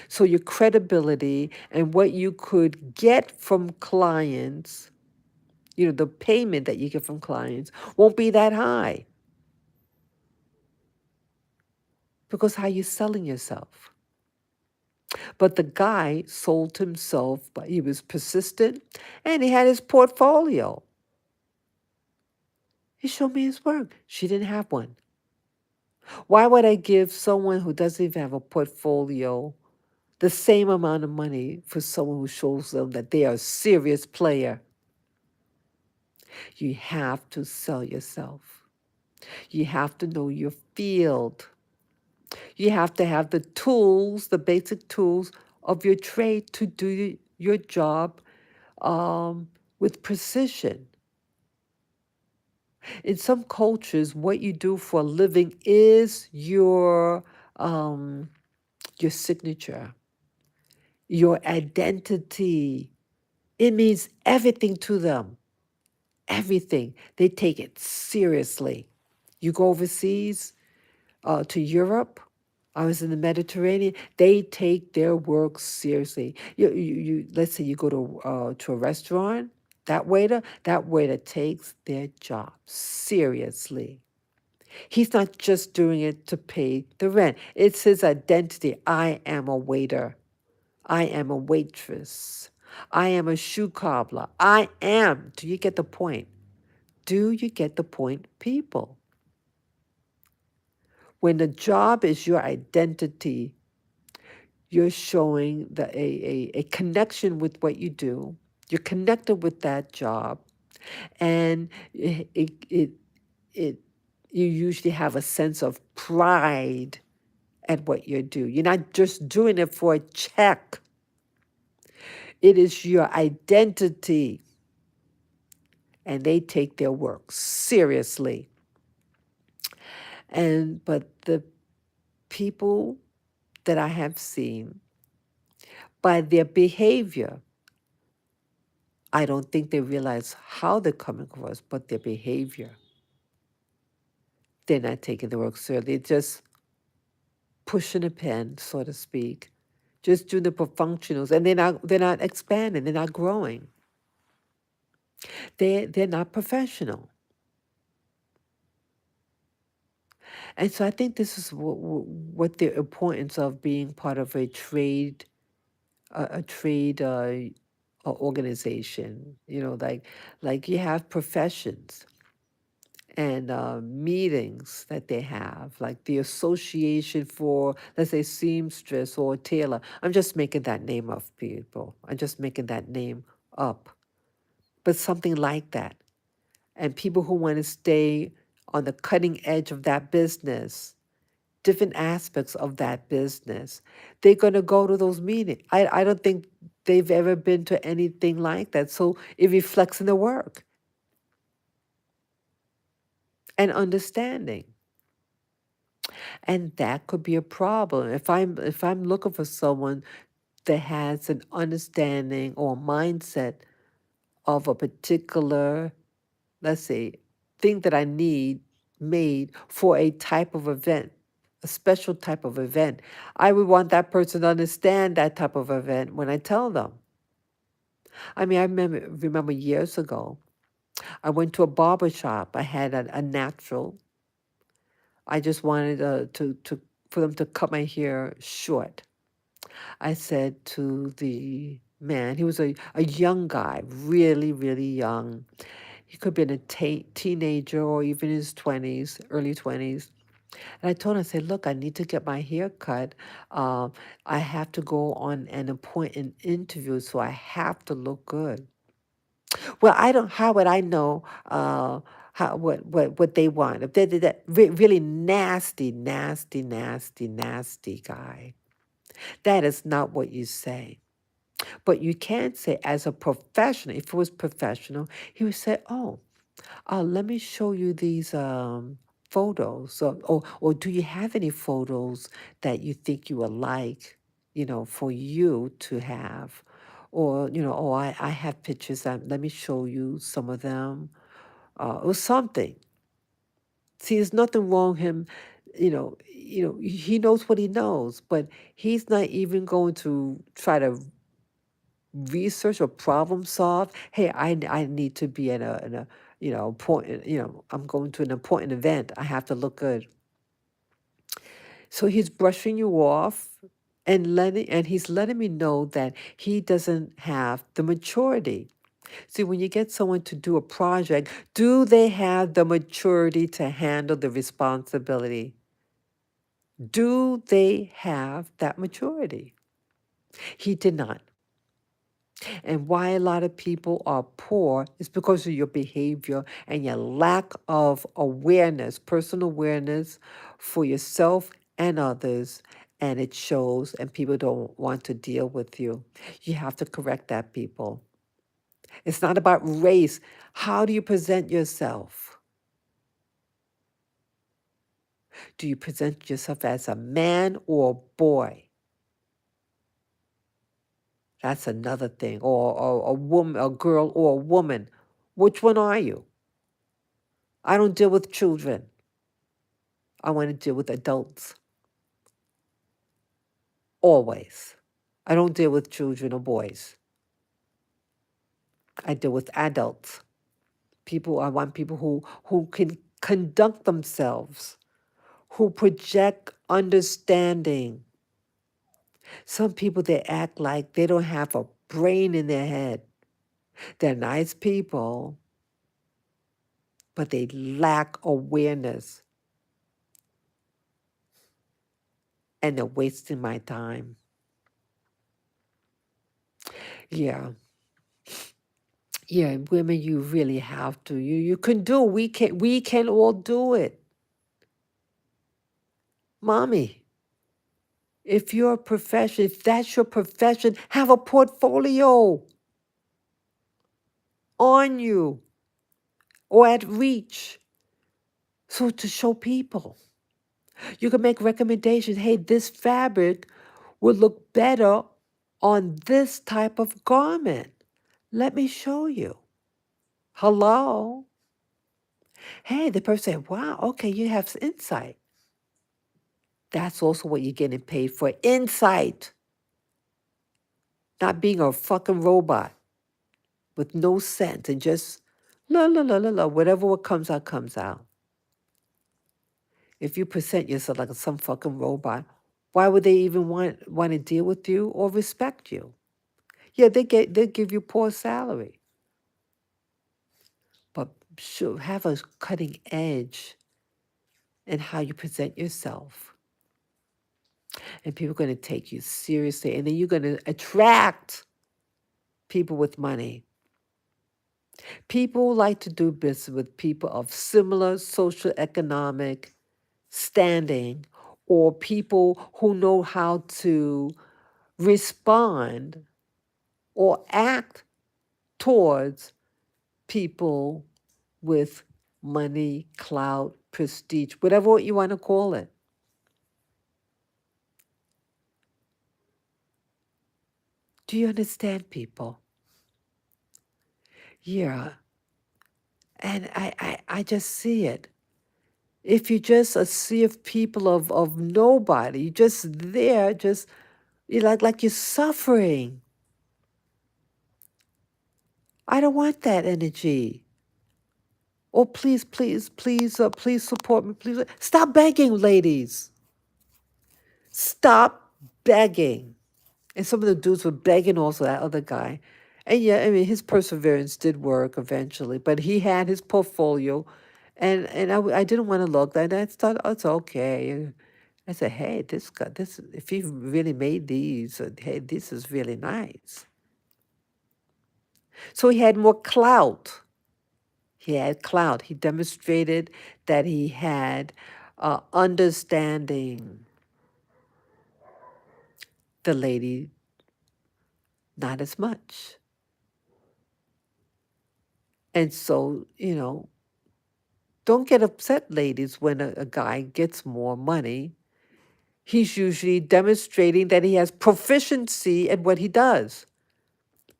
So your credibility and what you could get from clients, the payment that you get from clients won't be that high, because how you selling yourself. But the guy sold himself, but he was persistent, and he had his portfolio. He showed me his work. She didn't have one. Why would I give someone who doesn't even have a portfolio the same amount of money for someone who shows them that they are a serious player? You have to sell yourself. You have to know your field. You have to have the tools, the basic tools of your trade to do your job with precision. In some cultures, what you do for a living is your signature, your identity. It means everything to them. Everything. They take it seriously. You go overseas, to Europe. I was in the Mediterranean. They take their work seriously. Let's say you go to a restaurant. That waiter takes their job seriously. He's not just doing it to pay the rent. It's his identity. I am a waiter. I am a waitress. I am a shoe cobbler. I am. Do you get the point? Do you get the point, people? When the job is your identity, you're showing a connection with what you do. You're connected with that job, and it you usually have a sense of pride at what you do. You're not just doing it for a check. It is your identity, and they take their work seriously. But the people that I have seen, by their behavior, I don't think they realize how they're coming across, but their behavior. They're not taking the work seriously. They're just pushing a pen, so to speak, just doing the functionals, and they're not expanding. They're not growing. They're not professional. And so I think this is what the importance of being part of a trade a trade organization. Like you have professions and meetings that they have, like the Association for, let's say, seamstress or tailor. I'm just making that name up, people. I'm just making that name up, but something like that. And people who want to stay on the cutting edge of that business, different aspects of that business, they're going to go to those meetings. I don't think they've ever been to anything like that. So it reflects in the work and understanding. And that could be a problem. If I'm looking for someone that has an understanding or mindset of a particular, let's say, thing that I need made for a type of event, a special type of event, I would want that person to understand that type of event when I tell them. I mean, I remember years ago, I went to a barber shop. I had a natural. I just wanted for them to cut my hair short. I said to the man, he was a young guy, really, really young. He could have been a teenager or even his 20s, early 20s. And I told him, I said, look, I need to get my hair cut. Um, I have to go on an appointment interview, so I have to look good. Well, how would I know what they want? If they're that really nasty, nasty, nasty, nasty guy, that is not what you say. But you can say, as a professional, if it was professional, he would say, oh, let me show you these photos. Or do you have any photos that you think you would like, for you to have? Or, oh, I have pictures. Let me show you some of them. Or something. See, there's nothing wrong him, he knows what he knows, but he's not even going to try to research or problem solve. Hey, I need to be in a important, I'm going to an important event. I have to look good. So he's brushing you off and he's letting me know that he doesn't have the maturity. See, when you get someone to do a project, do they have the maturity to handle the responsibility? Do they have that maturity? He did not. And why a lot of people are poor is because of your behavior and your lack of awareness, personal awareness for yourself and others. And it shows, and people don't want to deal with you. You have to correct that, people. It's not about race. How do you present yourself? Do you present yourself as a man or a boy? That's another thing. Or a woman, a girl or a woman. Which one are you? I don't deal with children. I want to deal with adults. Always. I don't deal with children or boys. I deal with adults. I want people who can conduct themselves, who project understanding. Some people, they act like they don't have a brain in their head. They're nice people, but they lack awareness. And they're wasting my time. Yeah. Yeah, women, you really have to. You can do it. We can all do it. Mommy, if that's your profession, have a portfolio on you or at reach. So to show people. You can make recommendations. Hey, this fabric would look better on this type of garment. Let me show you. Hello? Hey, the person said, wow, okay, you have insight. That's also what you're getting paid for. Insight. Not being a fucking robot with no sense and just la la la la la. Whatever what comes out, comes out. If you present yourself like some fucking robot, why would they even want to deal with you or respect you? Yeah, they give you poor salary, but should have a cutting edge in how you present yourself, and people are going to take you seriously, and then you're going to attract people with money. People like to do business with people of similar social economic standing, or people who know how to respond or act towards people with money, clout, prestige, whatever you want to call it. Do you understand, people? Yeah. And I just see it. If you just a sea of people of nobody, you just there, just you like you're suffering. I don't want that energy. Oh, please, please, please, please support me. Please stop begging, ladies. Stop begging. And some of the dudes were begging also that other guy. And yeah, I mean, his perseverance did work eventually, but he had his portfolio. And I didn't want to look. And I thought, oh, it's okay. I said, hey, this guy, this, if he really made these, hey, this is really nice. So he had more clout. He had clout. He demonstrated that he had understanding. The lady, not as much. And so, don't get upset, ladies, when a guy gets more money. He's usually demonstrating that he has proficiency at what he does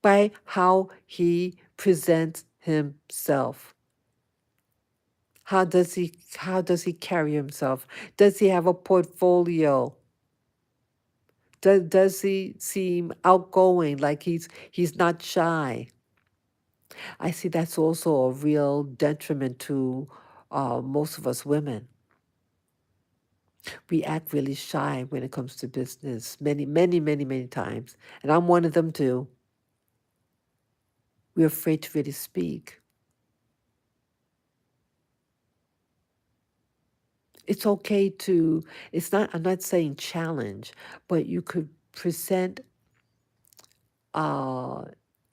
by how he presents himself. How does he carry himself? Does he have a portfolio? Does he seem outgoing, like he's not shy? I see that's also a real detriment to most of us women. We act really shy when it comes to business, many, many, many, many times. And I'm one of them too. We're afraid to really speak. It's okay to, I'm not saying challenge, but you could present uh,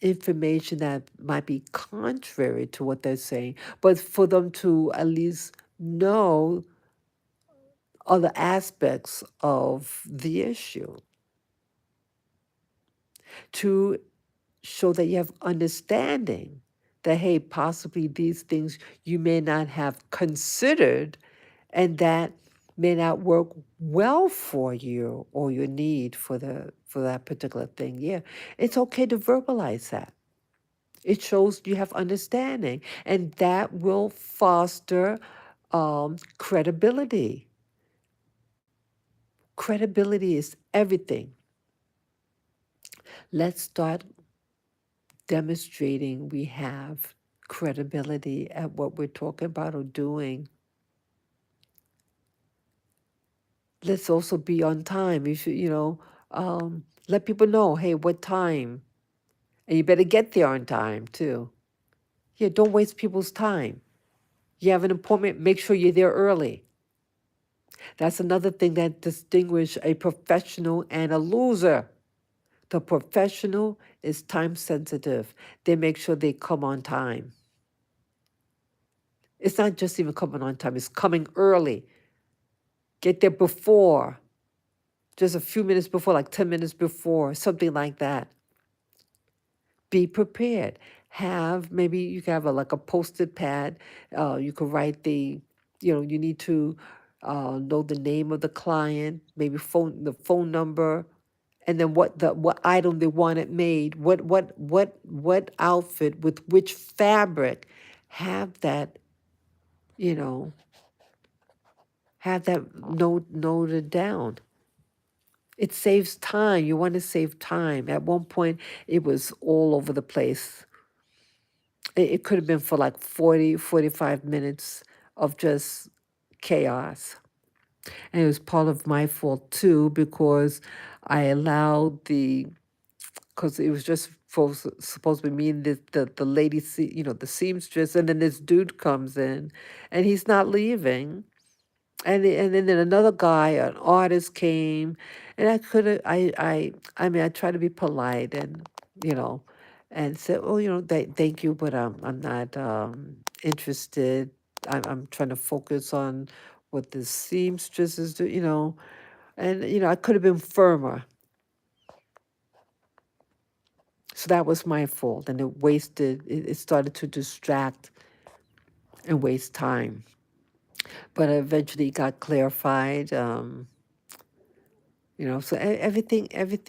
information that might be contrary to what they're saying, but for them to at least know other aspects of the issue, to show that you have understanding that, hey, possibly these things you may not have considered, and that may not work well for you or your need for that particular thing. Yeah, it's okay to verbalize that. It shows you have understanding, and that will foster credibility. Credibility is everything. Let's start demonstrating we have credibility at what we're talking about or doing. Let's also be on time. You should, let people know, hey, what time? And you better get there on time too. Yeah, don't waste people's time. You have an appointment, make sure you're there early. That's another thing that distinguishes a professional and a loser. The professional is time sensitive. They make sure they come on time. It's not just even coming on time, it's coming early. Get there before, just a few minutes before, like 10 minutes before, something like that. Be prepared. Maybe you can have like a post-it pad. You could write you need to know the name of the client, maybe the phone number, and then what item they want it made, what outfit with which fabric. Have that, you know, noted down. It saves time. You want to save time. At one point, it was all over the place. It could have been for like 45 minutes of just chaos. And it was part of my fault too, because I allowed the because it was just supposed to be me and the lady, the seamstress, and then this dude comes in, and he's not leaving, and then another guy, an artist came, and I could have, I mean, I try to be polite and you know, and said, oh, thank you, but I'm not interested. I'm trying to focus on what the seamstresses do, and I could have been firmer. So that was my fault, and it started to distract and waste time. But eventually it got clarified, so everything, it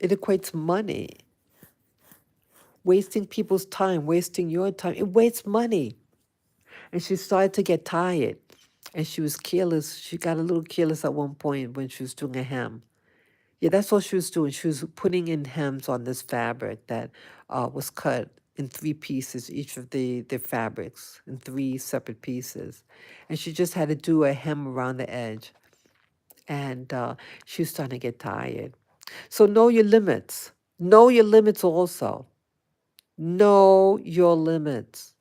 equates money, wasting people's time, wasting your time, it wastes money. And she started to get tired, and she was careless. She got a little careless at one point when she was doing a hem. Yeah, that's what she was doing. She was putting in hems on this fabric that was cut in three pieces, each of the fabrics in three separate pieces. And she just had to do a hem around the edge. And she was starting to get tired. So know your limits. Know your limits also. Know your limits.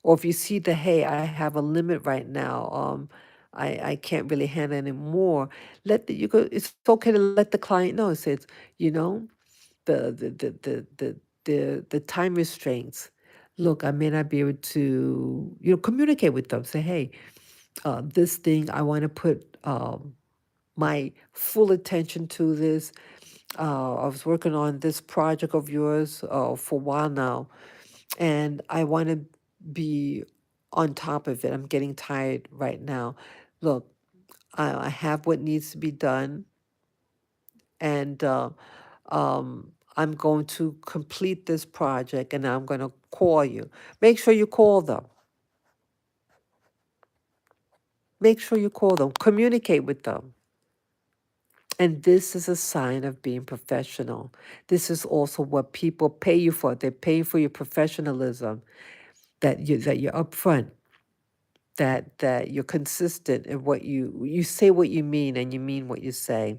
Or if you see the, hey, I have a limit right now, I can't really handle anymore. It's okay to let the client know. It says, you know, the time restraints. Look, I may not be able to, communicate with them. Say, hey, this thing, I want to put my full attention to this. I was working on this project of yours for a while now, and I want to be on top of it. I'm getting tired right now. Look, I have what needs to be done, and I'm going to complete this project, and I'm going to call you. Make sure you call them. Make sure you call them. Communicate with them. And this is a sign of being professional. This is also what people pay you for. They pay for your professionalism, that you're upfront, that you're consistent in what you say what you mean, and you mean what you say.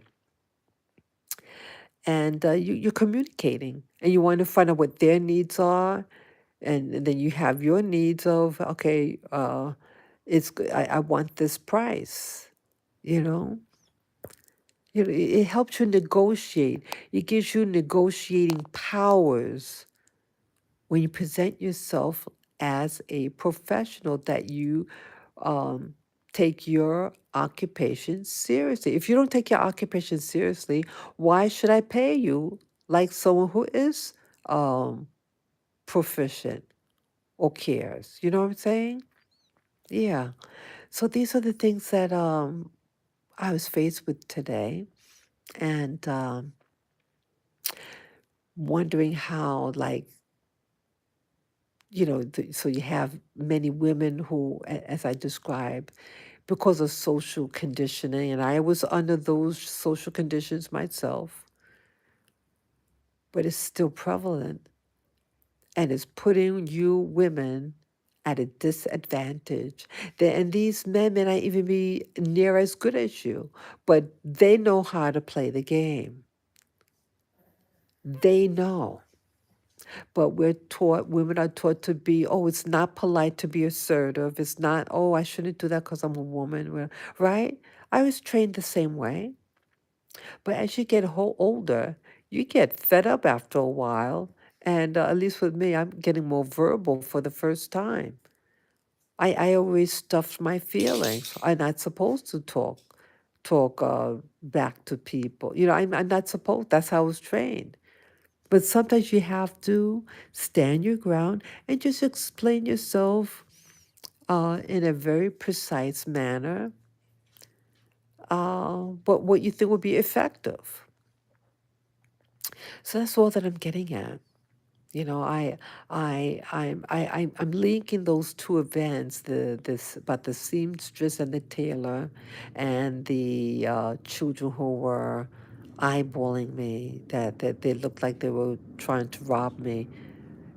And you're communicating, and you want to find out what their needs are, and then you have your needs of, okay, I want this price, you know. It helps you negotiate. It gives you negotiating powers when you present yourself as a professional, that you um, take your occupation seriously. If you don't take your occupation seriously, why should I pay you like someone who is um, proficient or cares? You know what I'm saying? Yeah. So these are the things that I was faced with today, and wondering how, like, so you have many women who, as I described, because of social conditioning, and I was under those social conditions myself, but it's still prevalent, and it's putting you women at a disadvantage. And these men may not even be near as good as you, but they know how to play the game. They know. But women are taught to be, oh, it's not polite to be assertive. It's not, oh, I shouldn't do that because I'm a woman, right? I was trained the same way. But as you get older, you get fed up after a while. And at least with me, I'm getting more verbal for the first time. I always stuffed my feelings. I'm not supposed to talk back to people. I'm not supposed. That's how I was trained. But sometimes you have to stand your ground and just explain yourself in a very precise manner, but what you think would be effective. So that's all that I'm getting at. I'm linking those two events, this about the seamstress and the tailor, and the children who were eyeballing me, that they looked like they were trying to rob me.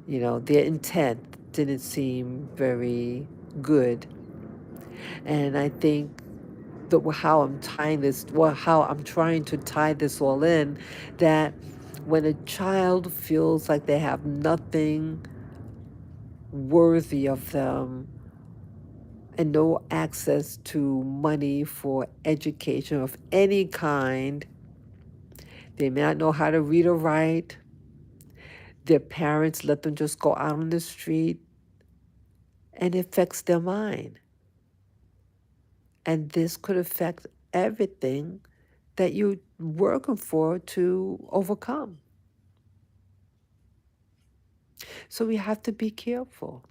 Their intent didn't seem very good. And I think how I'm tying this, well, how I'm trying to tie this all in, that when a child feels like they have nothing worthy of them and no access to money for education of any kind, they may not know how to read or write, their parents let them just go out on the street, and it affects their mind. And this could affect everything that you're working for to overcome. So we have to be careful.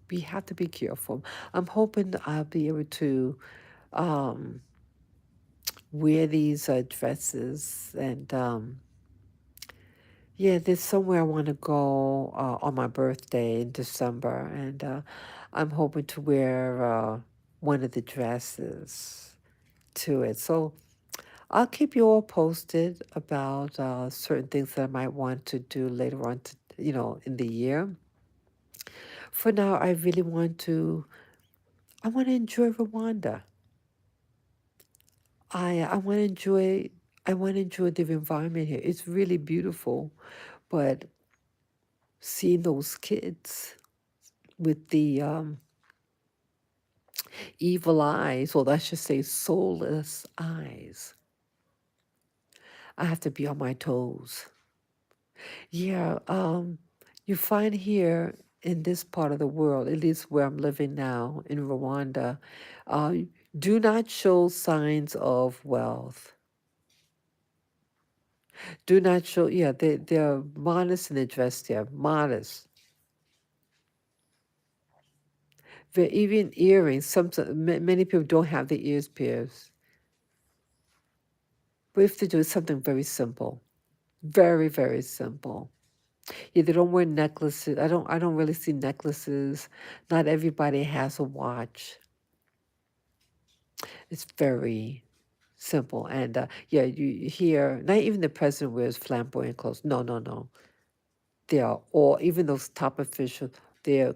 We have to be careful. I'm hoping I'll be able to um, wear these dresses. And yeah, there's somewhere I want to go on my birthday in December. And I'm hoping to wear one of the dresses to it. So I'll keep you all posted about certain things that I might want to do later on, in the year. For now, I want to enjoy Rwanda. I want to enjoy, I want to enjoy the environment here. It's really beautiful, but seeing those kids with the evil eyes, or let's just say soulless eyes, I have to be on my toes. Yeah, you find here in this part of the world, at least where I'm living now in Rwanda, uh, do not show signs of wealth. Do not show, yeah, they're modest in their dress, they're modest. Even earrings, many people don't have their ears pierced. But if they do something very simple, very, very simple. Yeah, they don't wear necklaces. I don't really see necklaces. Not everybody has a watch. It's very simple. And yeah, you hear, not even the president wears flamboyant clothes. No, no, no. They are all, even those top officials, they're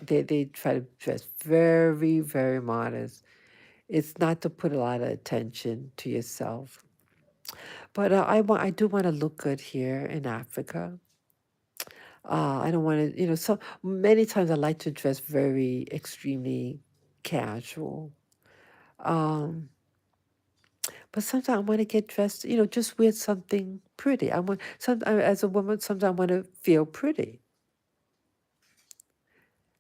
they try to dress very, very modest. It's not to put a lot of attention to yourself. But I do want to look good here in Africa. I don't want to, so many times I like to dress very extremely casual. Um, But sometimes I want to get dressed, just wear something pretty. As a woman, sometimes I want to feel pretty.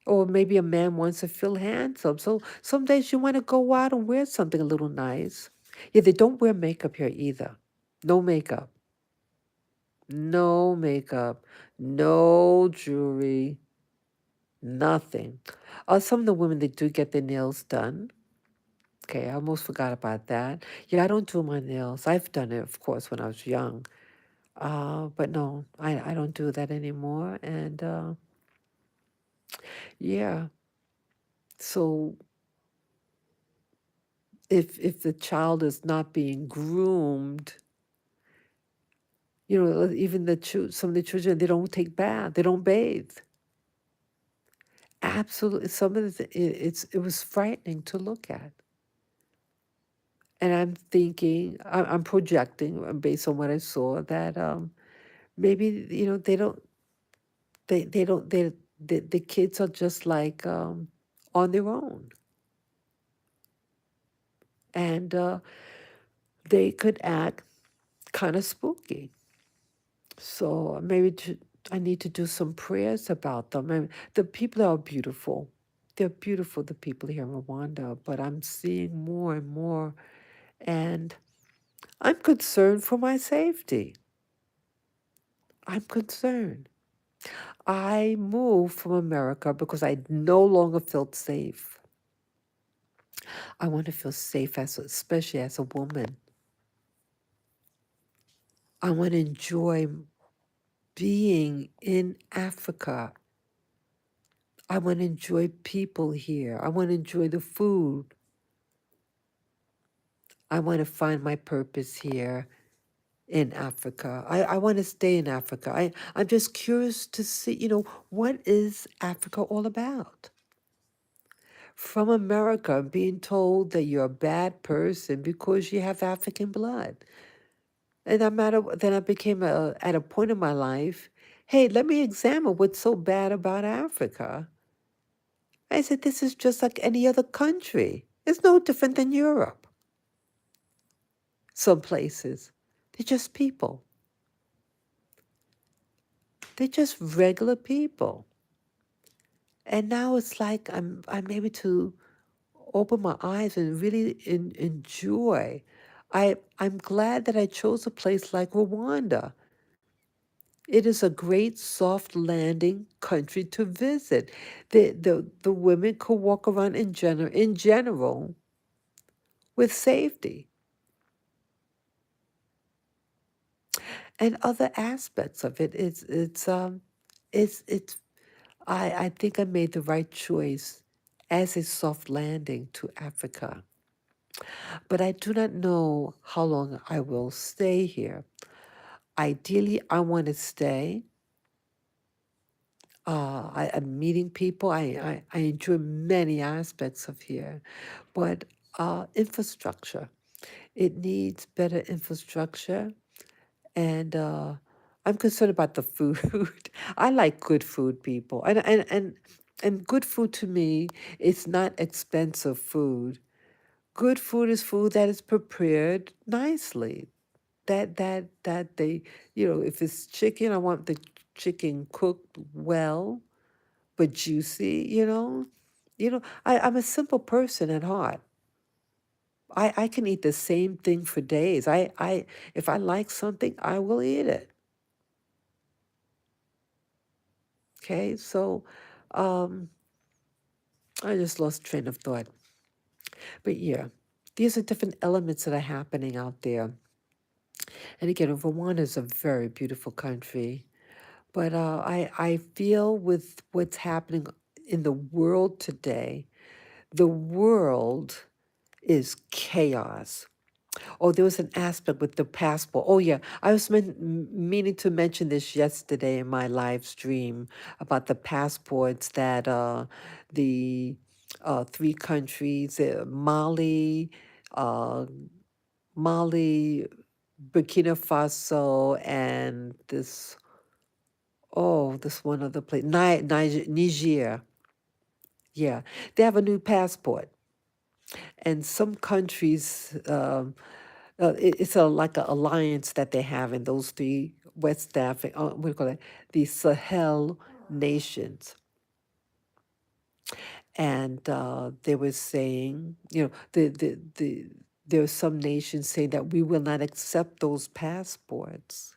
Or maybe a man wants to feel handsome. So some days you want to go out and wear something a little nice. Yeah, they don't wear makeup here either. No makeup. No makeup. No jewelry. Nothing. Some of the women, they do get their nails done. Okay, I almost forgot about that. Yeah, I don't do my nails. I've done it, of course, when I was young. But no, I don't do that anymore. And yeah, so if the child is not being groomed, even some of the children, they don't take bath, they don't bathe. Absolutely, some of it was frightening to look at. And I'm thinking, I'm projecting based on what I saw that maybe they don't the kids are just like on their own, and they could act kind of spooky. So I need to do some prayers about them. And the people are beautiful. They're beautiful, the people here in Rwanda, but I'm seeing more and more, and I'm concerned for my safety. I'm concerned. I moved from America because I no longer felt safe. I want to feel safe, especially as a woman. I want to enjoy being in Africa. I want to enjoy people here. I want to enjoy the food. I want to find my purpose here in Africa. I want to stay in Africa. I'm just curious to see, what is Africa all about? from America being told that you're a bad person because you have African blood. And no matter, then I became at a point in my life, hey, let me examine what's so bad about Africa. I said, this is just like any other country. It's no different than Europe. Some places, they're just people. They're just regular people. And now it's like I'm able to open my eyes and really enjoy. I'm glad that I chose a place like Rwanda. It is a great soft landing country to visit. The women could walk around in general with safety and other aspects of it. It's I think I made the right choice as a soft landing to Africa. But I do not know how long I will stay here. Ideally, I want to stay. I'm meeting people. I enjoy many aspects of here, but infrastructure. It needs better infrastructure, and I'm concerned about the food. I like good food, people, and good food to me is not expensive food. Good food is food that is prepared nicely. That they, if it's chicken, I want the chicken cooked well but juicy, I'm a simple person at heart. I can eat the same thing for days. If I like something, I will eat it. Okay, so um, I just lost train of thought. But yeah, these are different elements that are happening out there. And again, Rwanda is a very beautiful country. But I feel with what's happening in the world today, the world is chaos. Oh, there was an aspect with the passport. Oh, yeah. I was meaning to mention this yesterday in my live stream about the passports that the three countries, uh, Mali, Burkina Faso, and this one other place, Niger. Yeah, they have a new passport. And some countries, it's like an alliance that they have in those three West Africa, what do you call it, the Sahel nations. And they were saying, there were some nations saying that we will not accept those passports.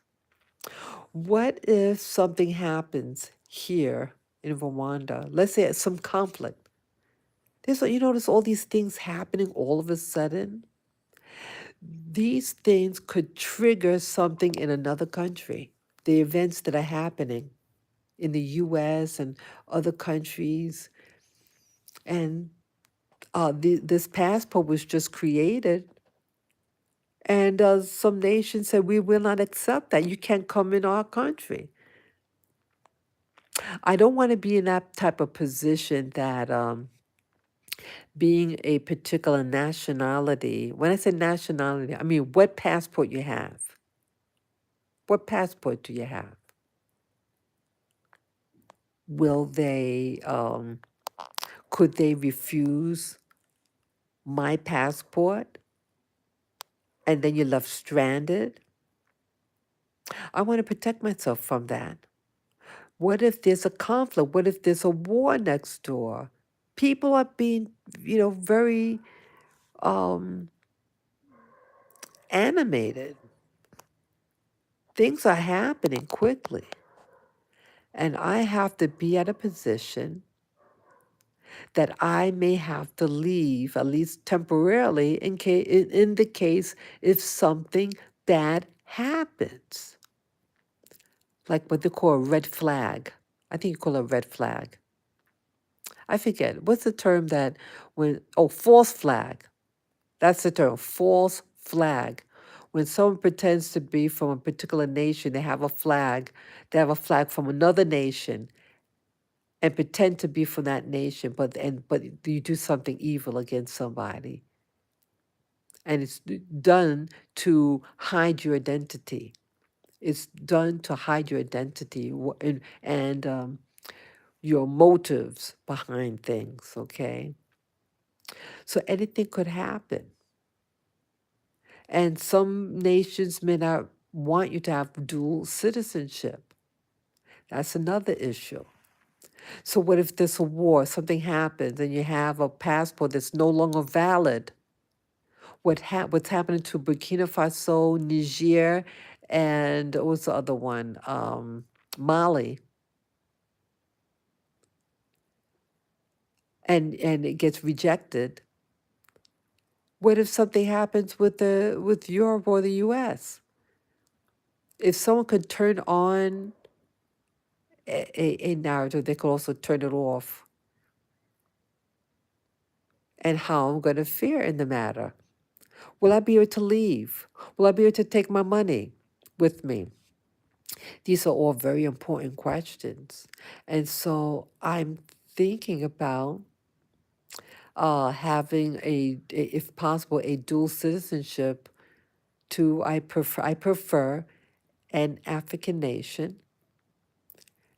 What if something happens here in Rwanda? Let's say some conflict. You notice all these things happening all of a sudden? These things could trigger something in another country. The events that are happening in the US and other countries. And this passport was just created. And some nations said, we will not accept that. You can't come in our country. I don't want to be in that type of position that being a particular nationality, when I say nationality, I mean what passport you have. What passport do you have? Will they, could they refuse my passport and then you're left stranded? I want to protect myself from that. What if there's a conflict? What if there's a war next door? People are being, very animated. Things are happening quickly. And I have to be at a position that I may have to leave, at least temporarily, in the case if something bad happens. Like what they call a red flag. I think you call it a red flag. I forget. What's the term that false flag. That's the term, false flag. When someone pretends to be from a particular nation, they have a flag from another nation, and pretend to be from that nation, but you do something evil against somebody, and it's done to hide your identity. It's done to hide your identity and your motives behind things. Okay, so anything could happen, and some nations may not want you to have dual citizenship. That's another issue. So what if there's a war, something happens, and you have a passport that's no longer valid? What's happening to Burkina Faso, Niger, and what was the other one? Mali, and it gets rejected. What if something happens with Europe or the U.S.? If someone could turn on a narrative, they could also turn it off. And how I'm going to fare in the matter? Will I be able to leave? Will I be able to take my money with me? These are all very important questions. And so I'm thinking about having if possible, a dual citizenship. I prefer an African nation.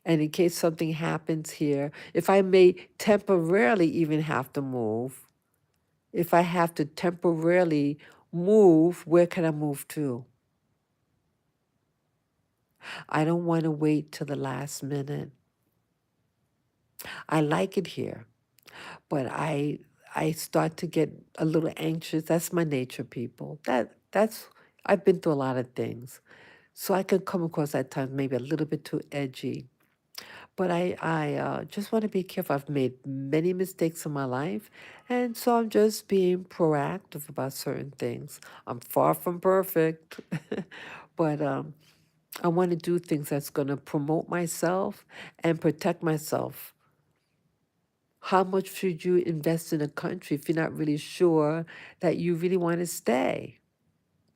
And in case something happens here, if I may temporarily even have to move, if I have to temporarily move, where can I move to? I don't want to wait till the last minute. I like it here, but I start to get a little anxious. That's my nature, people. That's I've been through a lot of things, so I can come across at times maybe a little bit too edgy. But I just want to be careful. I've made many mistakes in my life, and so I'm just being proactive about certain things. I'm far from perfect, but I want to do things that's going to promote myself and protect myself. How much should you invest in a country if you're not really sure that you really want to stay?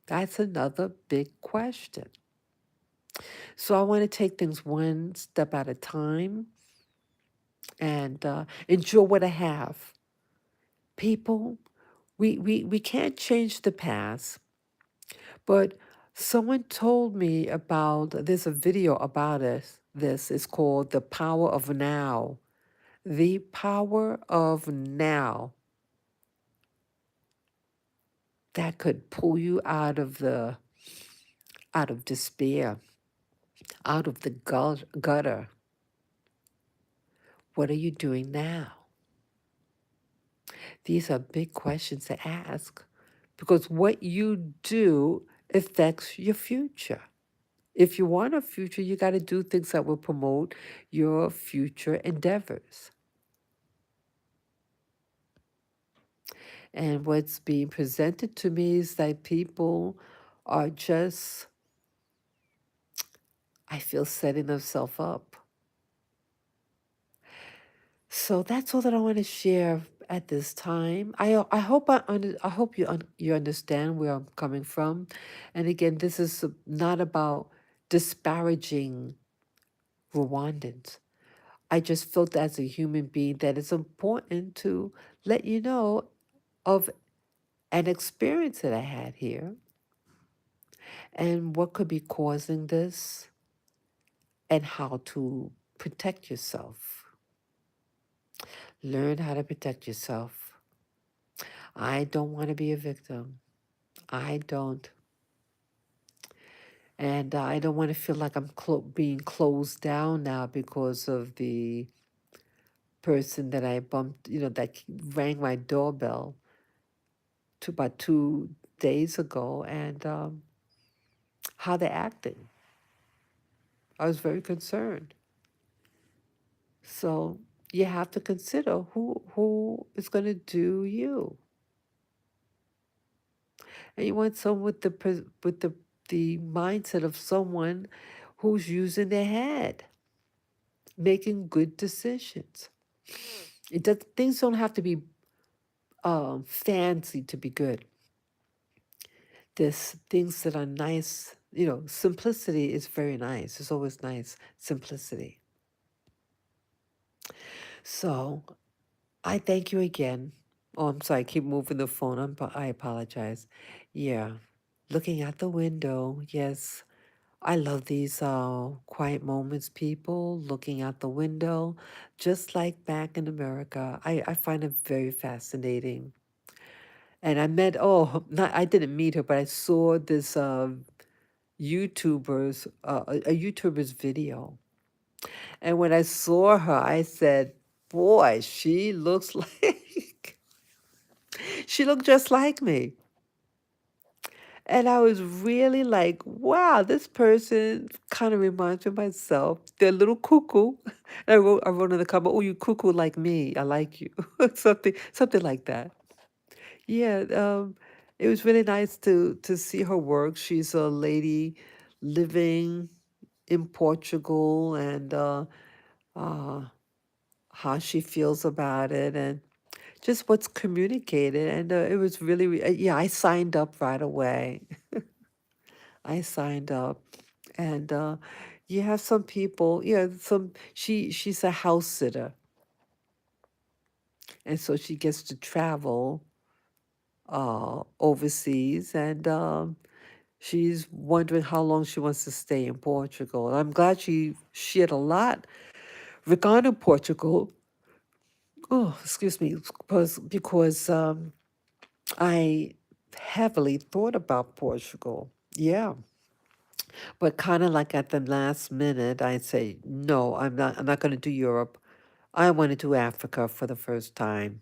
That's another big question. So I want to take things one step at a time and enjoy what I have. People, we can't change the past, but someone told me about, there's a video about it. This is called The Power of Now. The power of now. That could pull you out of despair, out of the gutter. What are you doing now? These are big questions to ask because what you do affects your future. If you want a future, you got to do things that will promote your future endeavors. And what's being presented to me is that people are just, I feel, setting themselves up. So that's all that I want to share at this time. I hope I hope you understand where I'm coming from. And again, this is not about disparaging Rwandans. I just felt as a human being that it's important to let you know of an experience that I had here and what could be causing this and how to protect yourself. Learn how to protect yourself. I don't want to be a victim. I don't. And I don't want to feel like I'm being closed down now because of the person that I bumped, that rang my doorbell about 2 days ago, and how they're acting. I was very concerned. So you have to consider who is going to do you. And you want someone with the mindset of someone who's using their head, making good decisions. Things don't have to be fancy to be good. There's things that are nice. Simplicity is very nice. It's always nice, simplicity. So I thank you again. Oh, I'm sorry. I keep moving the phone. I apologize. Yeah. Looking out the window. Yes. I love these quiet moments, people looking out the window, just like back in America. I find it very fascinating. And I met, oh, not, I didn't meet her, but I saw this a YouTuber's video. And when I saw her, I said, boy, she looks like, she looked just like me. And I was really like, wow, this person kind of reminds me of myself. They're a little cuckoo. And I wrote in the comment, oh, you cuckoo like me. I like you. Something like that. Yeah, it was really nice to see her work. She's a lady living in Portugal and uh, how she feels about it and just what's communicated. And it was really, yeah, I signed up right away. I signed up, and you have some people. Yeah, she's a house sitter, and so she gets to travel overseas, and she's wondering how long she wants to stay in Portugal. And I'm glad she shared a lot regarding Portugal. Oh, excuse me, because I heavily thought about Portugal. Yeah. But kind of like at the last minute, I say, no, I'm not going to do Europe. I want to do Africa for the first time.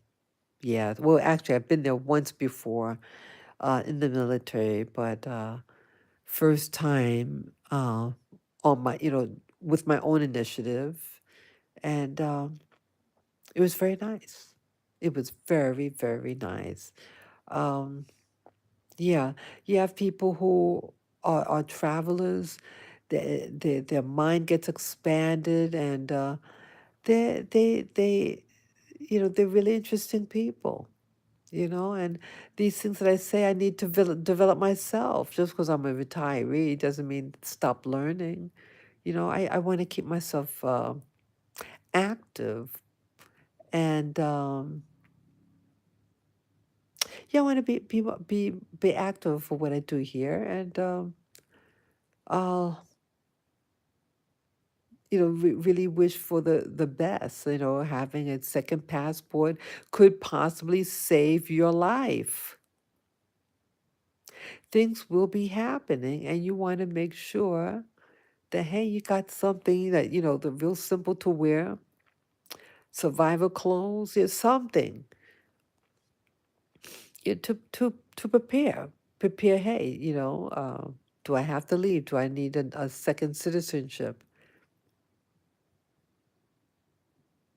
Yeah. Well, actually, I've been there once before in the military, but first time on my, with my own initiative. And it was very nice. It was very, very nice. Um, yeah. You have people who are travelers. Their mind gets expanded and they they're really interesting people, and these things that I say I need to develop myself. Just because I'm a retiree doesn't mean stop learning. I want to keep myself active and yeah, I want to be active for what I do here and I'll really wish for the best. Having a second passport could possibly save your life. Things will be happening, and you want to make sure that, hey, you got something that, the real simple to wear, survival clothes, is something to prepare. Prepare, hey, do I have to leave? Do I need a second citizenship?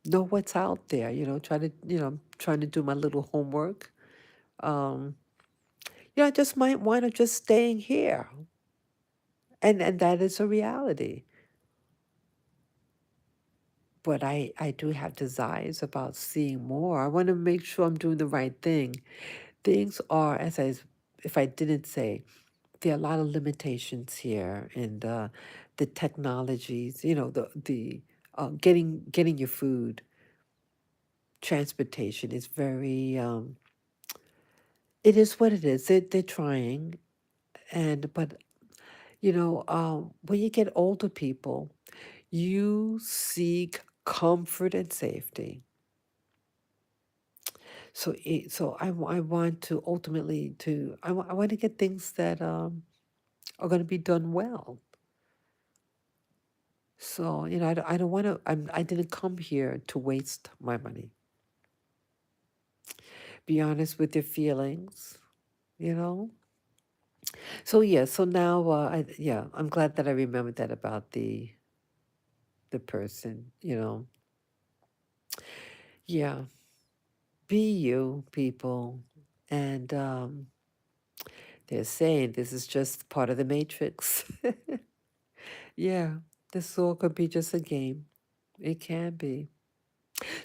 Know what's out there, trying to do my little homework. Um, I just might want to just staying here. And that is a reality. But I do have desires about seeing more. I want to make sure I'm doing the right thing. Things are, if I didn't say, there are a lot of limitations here in the technologies, the getting your food, transportation is very, it is what it is. They're trying. But when you get older people, you seek comfort and safety. So I want to ultimately I want to get things that are going to be done well. So I don't want to. I didn't come here to waste my money. Be honest with your feelings. You know. So yeah. So now I'm glad that I remembered that about the person. Yeah. Be you, people, and they're saying this is just part of the matrix. Yeah, this all could be just a game. It can be.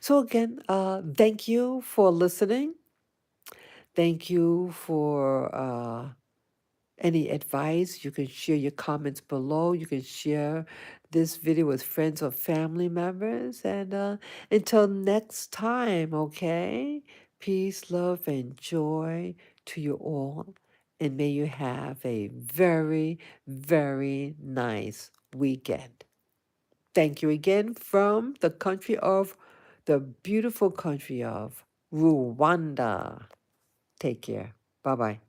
So again, thank you for listening. Thank you for any advice, you can share your comments below. You can share this video with friends or family members. And until next time, okay? Peace, love, and joy to you all. And may you have a very, very nice weekend. Thank you again from the beautiful country of Rwanda. Take care. Bye bye.